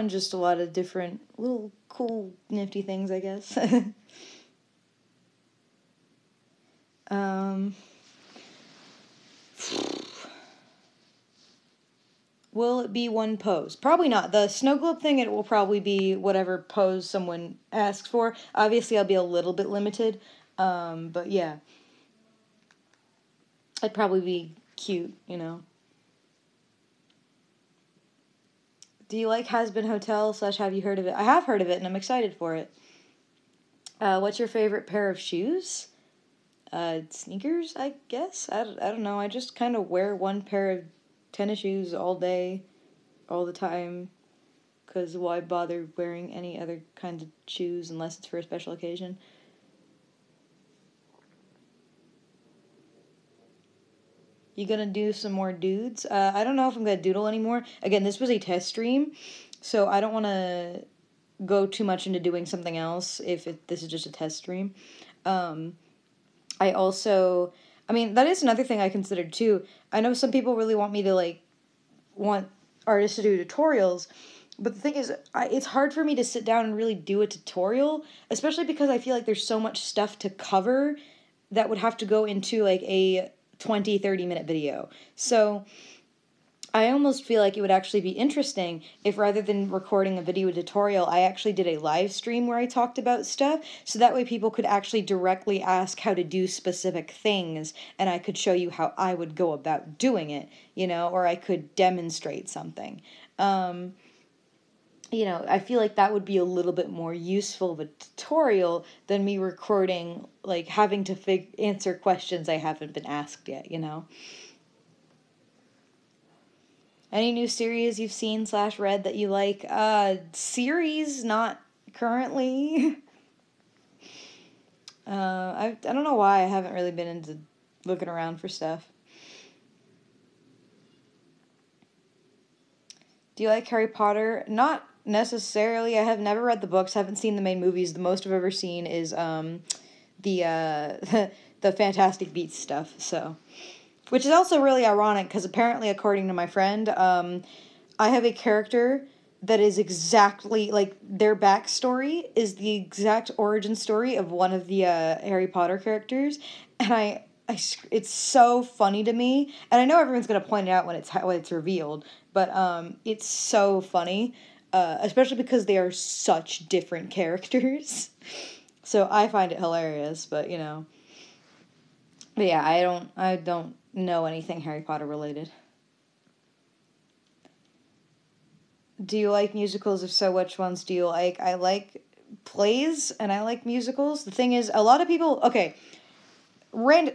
[SPEAKER 1] just a lot of different little cool, nifty things, I guess. um, will it be one pose? Probably not. The snow globe thing, it will probably be whatever pose someone asks for. Obviously, I'll be a little bit limited. But yeah. I'd probably be cute, you know. Do you like Has Been Hotel / have you heard of it? I have heard of it and I'm excited for it. What's your favorite pair of shoes? Sneakers, I guess. I don't know. I just kind of wear one pair of tennis shoes all day, all the time. Because why bother wearing any other kind of shoes unless it's for a special occasion? You gonna do some more dudes? I don't know if I'm gonna doodle anymore. Again, this was a test stream, so I don't want to go too much into doing something else if this is just a test stream. I also, I mean, that is another thing I considered too. I know some people really want me to want artists to do tutorials, but the thing is, it's hard for me to sit down and really do a tutorial, especially because I feel like there's so much stuff to cover that would have to go into like a 20-30 minute video. So I almost feel like it would actually be interesting if rather than recording a video tutorial, I actually did a live stream where I talked about stuff, so that way people could actually directly ask how to do specific things, and I could show you how I would go about doing it, you know, or I could demonstrate something. You know, I feel like that would be a little bit more useful of a tutorial than me recording, like, having to answer questions I haven't been asked yet, you know? Any new series you've seen / read that you like? Series, not currently. I don't know why I haven't really been into looking around for stuff. Do you like Harry Potter? Not necessarily. I have never read the books, haven't seen the main movies. The most I've ever seen is the the Fantastic Beasts stuff, so. Which is also really ironic, because apparently, according to my friend, I have a character that is exactly, like, their backstory is the exact origin story of one of the Harry Potter characters, and it's so funny to me, and I know everyone's going to point it out when it's revealed, but it's so funny, especially because they are such different characters, so I find it hilarious, but, you know. But yeah, I don't know anything Harry Potter related. Do you like musicals? If so, which ones do you like? I like plays and I like musicals. The thing is, a lot of people, okay,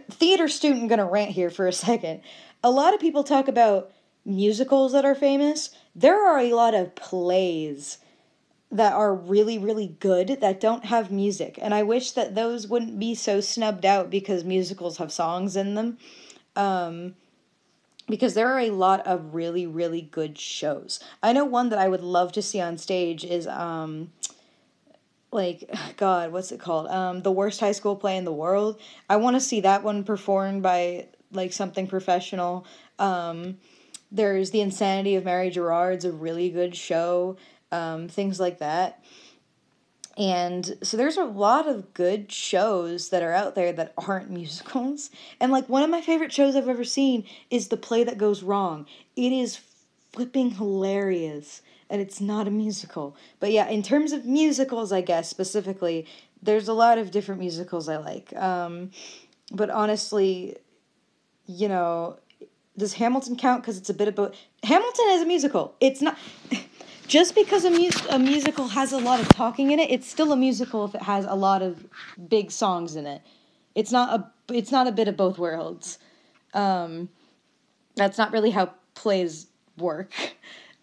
[SPEAKER 1] theater student gonna rant here for a second. A lot of people talk about musicals that are famous. There are a lot of plays that are really, really good that don't have music. And I wish that those wouldn't be so snubbed out because musicals have songs in them. Because there are a lot of really, really good shows. I know one that I would love to see on stage is, God, what's it called? The worst high school play in the world. I want to see that one performed by, like, something professional. There's The Insanity of Mary Gerard's a really good show. Things like that. And so there's a lot of good shows that are out there that aren't musicals. And, like, one of my favorite shows I've ever seen is The Play That Goes Wrong. It is flipping hilarious. And it's not a musical. But yeah, in terms of musicals, I guess, specifically, there's a lot of different musicals I like. But honestly, you know, does Hamilton count? Because it's a bit of both. Hamilton is a musical. It's not... Just because a musical has a lot of talking in it, it's still a musical if it has a lot of big songs in it. It's not a bit of both worlds. That's not really how plays work.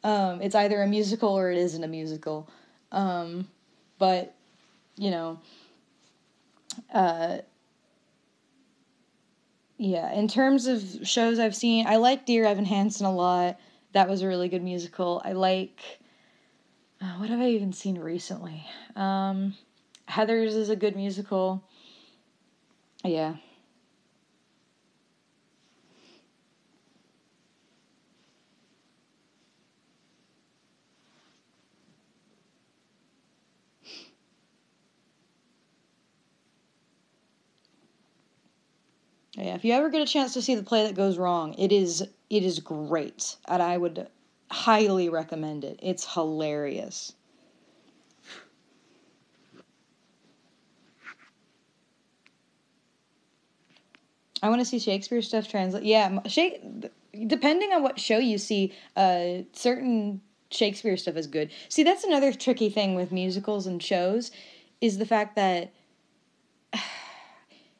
[SPEAKER 1] It's either a musical or it isn't a musical. But, you know, yeah, in terms of shows I've seen, I like Dear Evan Hansen a lot. That was a really good musical. I like... What have I even seen recently? Heathers is a good musical. Yeah. Yeah, if you ever get a chance to see The Play That Goes Wrong, it is great, and I would highly recommend it. It's hilarious. I want to see Shakespeare stuff translate. Yeah, depending on what show you see, certain Shakespeare stuff is good. See, that's another tricky thing with musicals and shows, is the fact that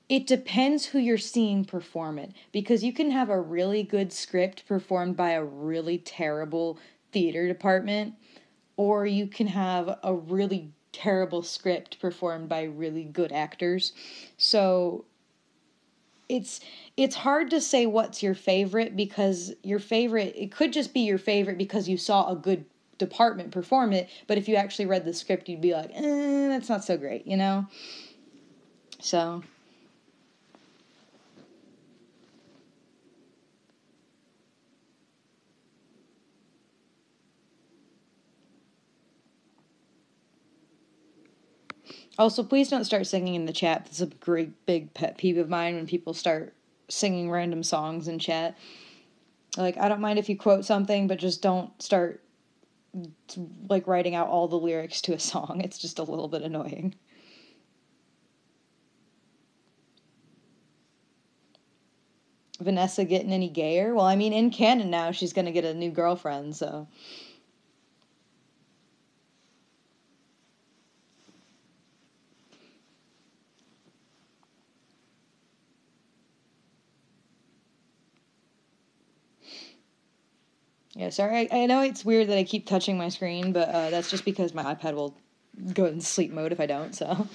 [SPEAKER 1] it depends who you're seeing perform it, because you can have a really good script performed by a really terrible theater department, or you can have a really terrible script performed by really good actors. So it's it's hard to say what's your favorite, because your favorite, it could just be your favorite because you saw a good department perform it, but if you actually read the script, you'd be like, that's not so great, you know? So also, please don't start singing in the chat. That's a great big pet peeve of mine, when people start singing random songs in chat. Like, I don't mind if you quote something, but just don't start like writing out all the lyrics to a song. It's just a little bit annoying. Vanessa getting any gayer? Well, I mean, in canon now, she's gonna get a new girlfriend, so. Yeah, sorry. I know it's weird that I keep touching my screen, but that's just because my iPad will go in sleep mode if I don't, so.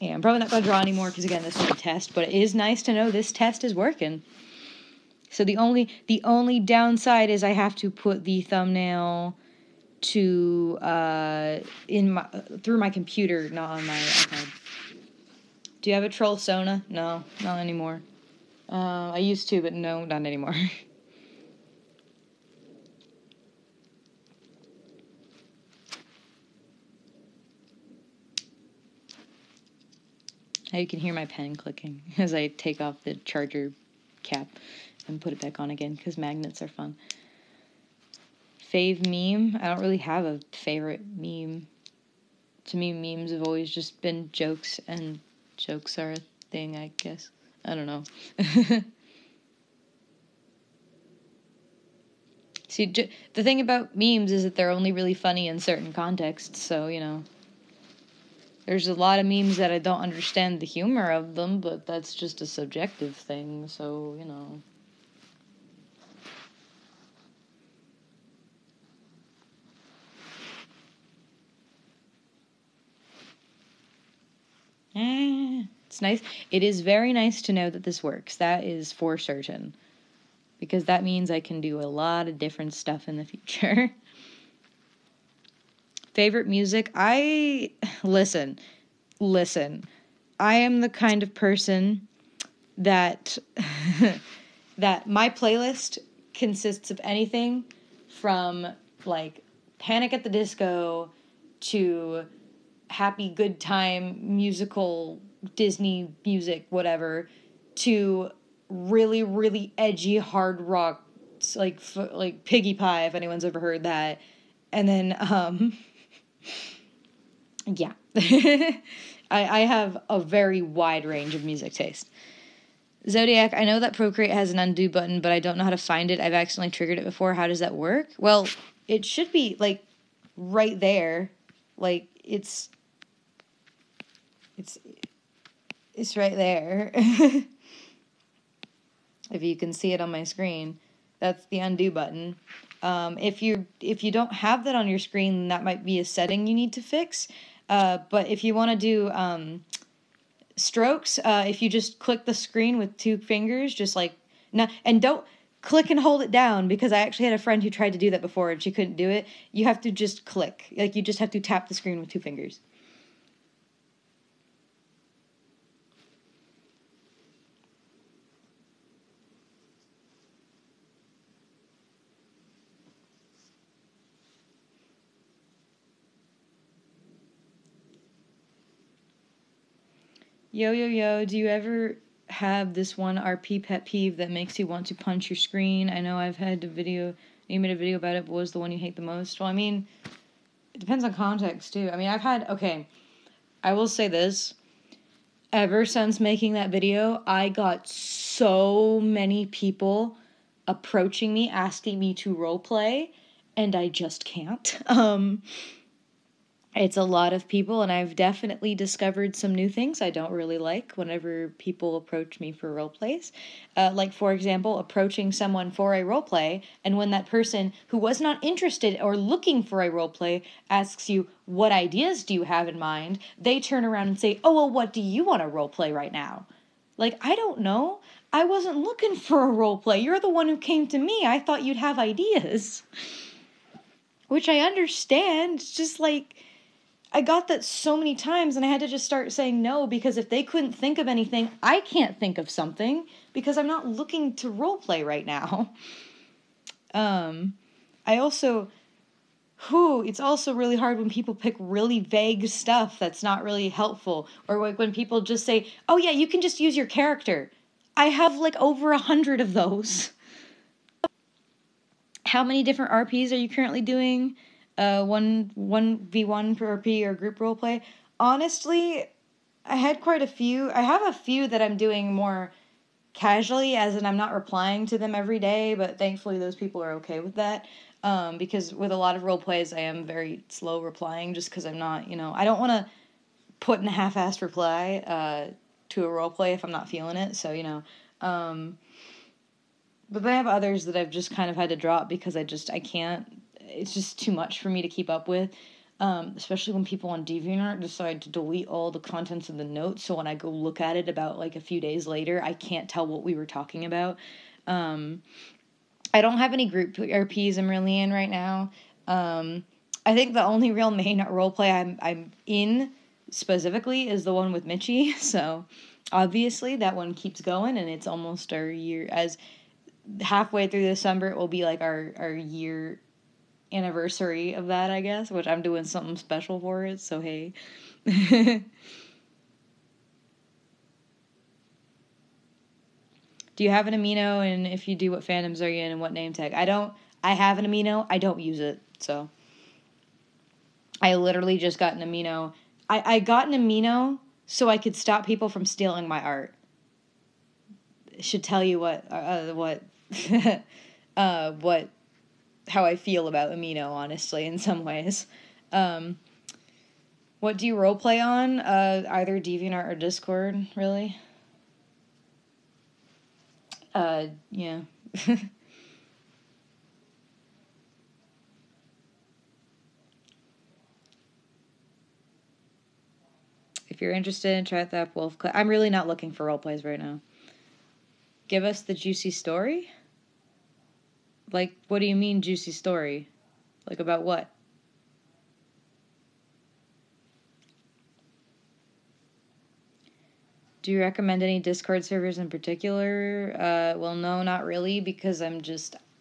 [SPEAKER 1] Yeah, I'm probably not going to draw anymore because, again, this is a test, but it is nice to know this test is working. So the only downside is I have to put the thumbnail to in my through my computer, not on my iPad. Do you have a Troll Sona? No, not anymore. I used to, but no, not anymore. Now you can hear my pen clicking as I take off the charger cap and put it back on again, because magnets are fun. Fave meme? I don't really have a favorite meme. To me, memes have always just been jokes, and jokes are a thing, I guess. I don't know. See, the thing about memes is that they're only really funny in certain contexts, so, you know. There's a lot of memes that I don't understand the humor of them, but that's just a subjective thing, so, you know. It's nice. It is very nice to know that this works. That is for certain. Because that means I can do a lot of different stuff in the future. Favorite music? Listen. I am the kind of person that that my playlist consists of anything from, like, Panic at the Disco to happy good time musical Disney music, whatever, to really really edgy hard rock, like Piggy Pie, if anyone's ever heard that. And then yeah. I have a very wide range of music taste. Zodiac, I know that Procreate has an undo button, but I don't know how to find it. I've accidentally triggered it before. How does that work? Well, it should be, like, right there. Like, it's right there. If you can see it on my screen, that's the undo button. If you don't have that on your screen, that might be a setting you need to fix. But if you want to do strokes, if you just click the screen with two fingers, just like, no, and click and hold it down, because I actually had a friend who tried to do that before and she couldn't do it. You have to just click. Like, you just have to tap the screen with 2 fingers. Yo, yo, yo, do you ever have this one RP pet peeve that makes you want to punch your screen? I know I've had you made a video about it, but what was the one you hate the most? Well, I mean, it depends on context, too. I mean, okay, I will say this. Ever since making that video, I got so many people approaching me, asking me to roleplay, and I just can't. It's a lot of people, and I've definitely discovered some new things I don't really like whenever people approach me for role plays. Like, for example, approaching someone for a role play, and when that person who was not interested or looking for a role play asks you, what ideas do you have in mind? They turn around and say, oh, well, what do you want to role play right now? Like, I don't know. I wasn't looking for a role play. You're the one who came to me. I thought you'd have ideas. Which I understand. It's just like, I got that so many times, and I had to just start saying no, because if they couldn't think of anything, I can't think of something, because I'm not looking to roleplay right now. I also, it's also really hard when people pick really vague stuff that's not really helpful, or like when people just say, oh yeah, you can just use your character. I have like over 100 of those. How many different RPs are you currently doing? 1v1 per RP or group roleplay. Honestly, I had quite a few. I have a few that I'm doing more casually, as in I'm not replying to them every day, but thankfully those people are okay with that. Because with a lot of role plays, I am very slow replying, just because I'm not, I don't want to put in a half-assed reply to a role play if I'm not feeling it. So, but then I have others that I've just kind of had to drop because I can't. It's just too much for me to keep up with. Especially when people on DeviantArt decide to delete all the contents of the notes. So when I go look at it about like a few days later, I can't tell what we were talking about. I don't have any group RPs I'm really in right now. I think the only real main roleplay I'm in specifically is the one with Mitchie. So obviously that one keeps going, and it's almost our year. As halfway through December, it will be like our year anniversary of that, I guess, which I'm doing something special for it, so hey. Do you have an amino, and if you do, what fandoms are you in and what name tag? I have an amino, I don't use it, so. I literally just got an amino. I got an amino so I could stop people from stealing my art. Should tell you what how I feel about amino, honestly, in some ways. What do you roleplay on? Either DeviantArt or Discord, really? Yeah. If you're interested in Chat That Wolf, I'm really not looking for roleplays right now. Give us the juicy story? Like, what do you mean juicy story? Like, about what? Do you recommend any Discord servers in particular? Well, no, not really, because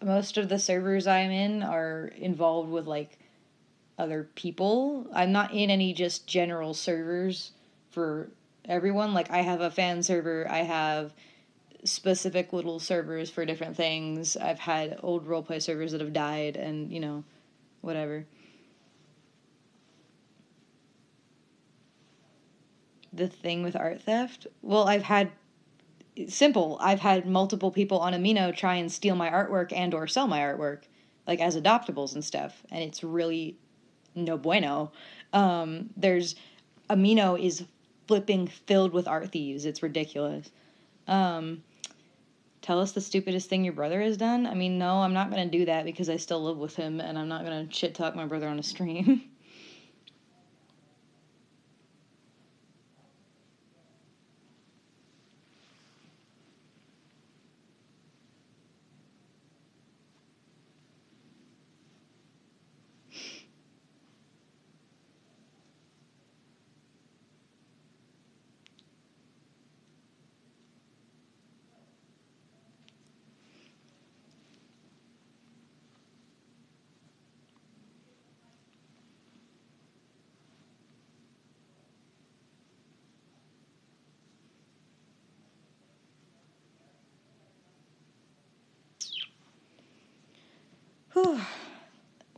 [SPEAKER 1] most of the servers I'm in are involved with, like, other people. I'm not in any just general servers for everyone. Like, I have a fan server, I have specific little servers for different things. I've had old roleplay servers that have died, and, whatever. The thing with art theft? Well, I've had multiple people on Amino try and steal my artwork and or sell my artwork, like as adoptables and stuff, and it's really no bueno. There's Amino is flipping filled with art thieves. It's ridiculous. Tell us the stupidest thing your brother has done. I mean, no, I'm not going to do that because I still live with him, and I'm not going to shit talk my brother on a stream.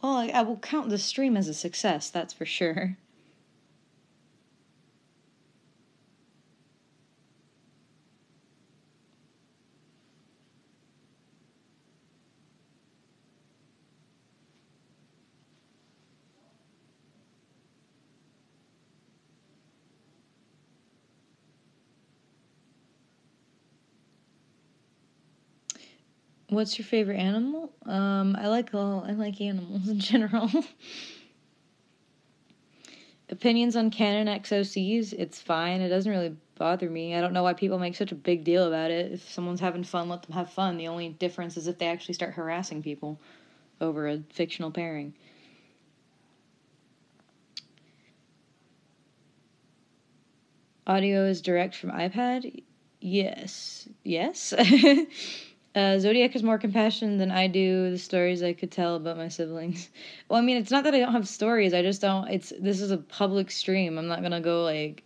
[SPEAKER 1] Well, I will count the stream as a success, that's for sure. What's your favorite animal? I like animals in general. Opinions on Canon XOCs, it's fine. It doesn't really bother me. I don't know why people make such a big deal about it. If someone's having fun, let them have fun. The only difference is if they actually start harassing people over a fictional pairing. Audio is direct from iPad? Yes. Yes? Zodiac is more compassionate than I do. The stories I could tell about my siblings. Well, I mean, it's not that I don't have stories. I just don't. This is a public stream. I'm not gonna go like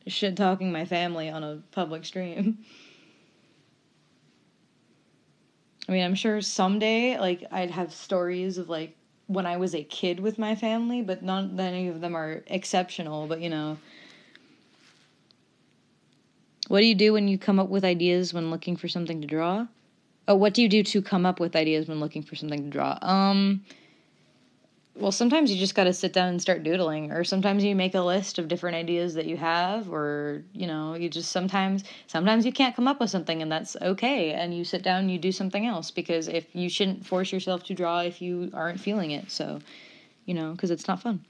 [SPEAKER 1] shit talking my family on a public stream. I mean, I'm sure someday like I'd have stories of like when I was a kid with my family, but not any of them are exceptional. But you know. What do you do when you come up with ideas when looking for something to draw? Oh, what do you do to come up with ideas when looking for something to draw? Well, sometimes you just got to sit down and start doodling, or sometimes you make a list of different ideas that you have, or, you know, you just sometimes you can't come up with something, and that's okay, and you sit down and you do something else, because if you shouldn't force yourself to draw if you aren't feeling it, so, you know, because it's not fun.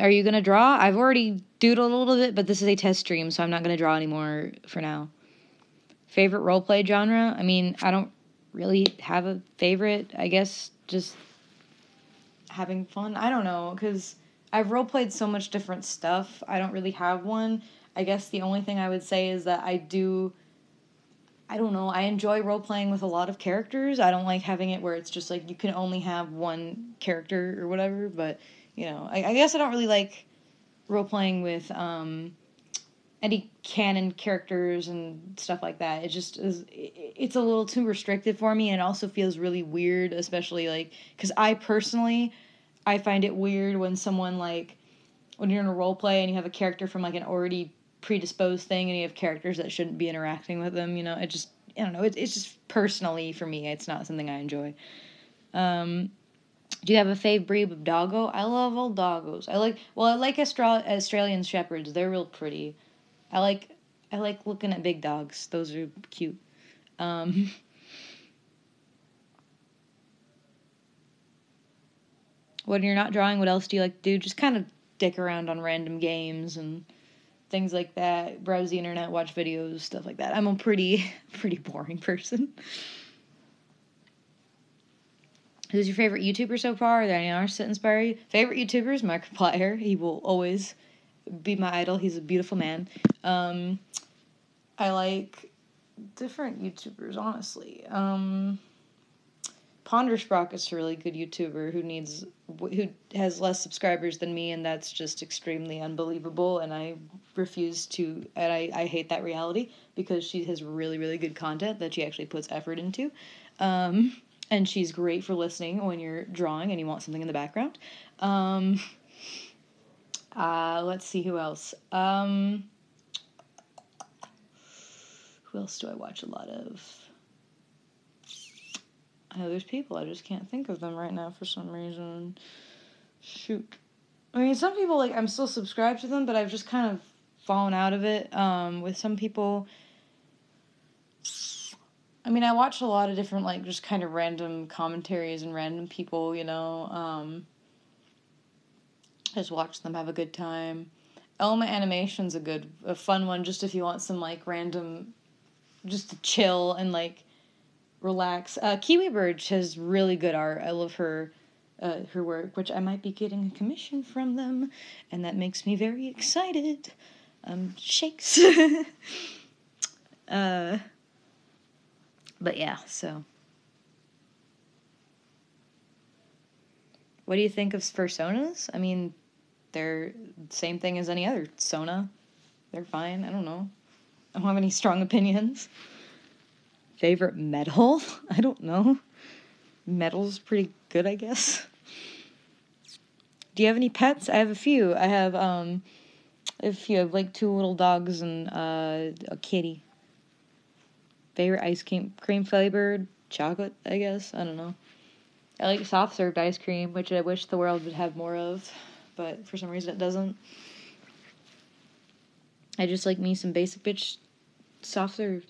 [SPEAKER 1] Are you going to draw? I've already doodled a little bit, but this is a test stream, so I'm not going to draw anymore for now. Favorite roleplay genre? I mean, I don't really have a favorite. I guess just having fun. I don't know, because I've roleplayed so much different stuff. I don't really have one. I guess the only thing I would say is that I don't know, I enjoy role-playing with a lot of characters. I don't like having it where it's just like you can only have one character or whatever, but, you know, I guess I don't really like role-playing with any canon characters and stuff like that. It just is, it's a little too restricted for me, and it also feels really weird, especially like, because I find it weird when someone like, when you're in a role play and you have a character from like an already predisposed thing and you have characters that shouldn't be interacting with them, you know, it just, I don't know, it's just personally for me, it's not something I enjoy. Do you have a fave breed of doggo? I love all doggos. I like Australian shepherds. They're real pretty. I like looking at big dogs. Those are cute. When you're not drawing, what else do you like to do? Just kind of dick around on random games and things like that. Browse the internet, watch videos, stuff like that. I'm a pretty boring person. Who's your favorite YouTuber so far? Are there any artists that inspire you? Favorite YouTuber is Markiplier. He will always be my idol. He's a beautiful man. I like different YouTubers, honestly. Pondersprock is a really good YouTuber who has less subscribers than me, and that's just extremely unbelievable, and I hate that reality, because she has really, really good content that she actually puts effort into. And she's great for listening when you're drawing and you want something in the background. Let's see who else. Who else do I watch a lot of? I know there's people, I just can't think of them right now for some reason. Shoot. I mean, some people, like, I'm still subscribed to them, but I've just kind of fallen out of it. With some people, I mean, I watch a lot of different, like, just kind of random commentaries and random people, you know, just watch them have a good time. Element Animation's a fun one, just if you want some, like, random, just to chill and, like, relax. Kiwi Birch has really good art. I love her work, which I might be getting a commission from them, and that makes me very excited. Shakes. But yeah, so. What do you think of personas? I mean, they're the same thing as any other Sona. They're fine. I don't know. I don't have any strong opinions. Favorite metal? I don't know. Metal's pretty good, I guess. Do you have any pets? I have a few. I have like 2 little dogs and a kitty. Favorite ice cream flavored chocolate, I guess. I don't know. I like soft served ice cream, which I wish the world would have more of, but for some reason it doesn't. I just like me some basic bitch soft serve.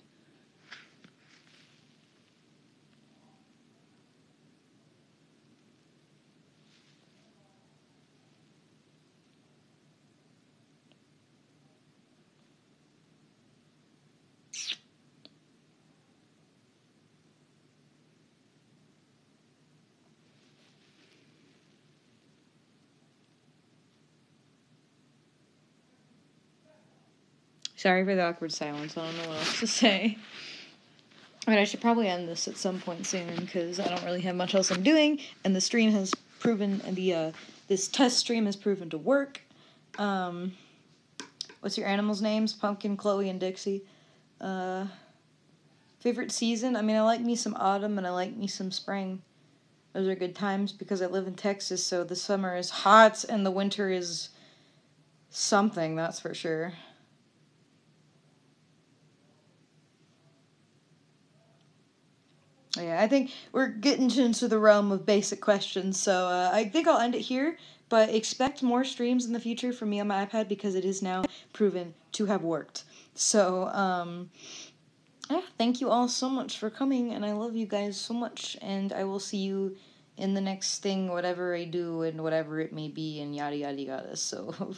[SPEAKER 1] Sorry for the awkward silence. I don't know what else to say. I mean, I should probably end this at some point soon because I don't really have much else I'm doing, and the stream has proven this test stream has proven to work. What's your animals' names? Pumpkin, Chloe, and Dixie. Favorite season? I mean, I like me some autumn and I like me some spring. Those are good times because I live in Texas, so the summer is hot and the winter is something, that's for sure. Yeah, I think we're getting into the realm of basic questions, so I think I'll end it here. But expect more streams in the future from me on my iPad because it is now proven to have worked. So, yeah, thank you all so much for coming, and I love you guys so much, and I will see you in the next thing, whatever I do, and whatever it may be, and yada yada yada. So,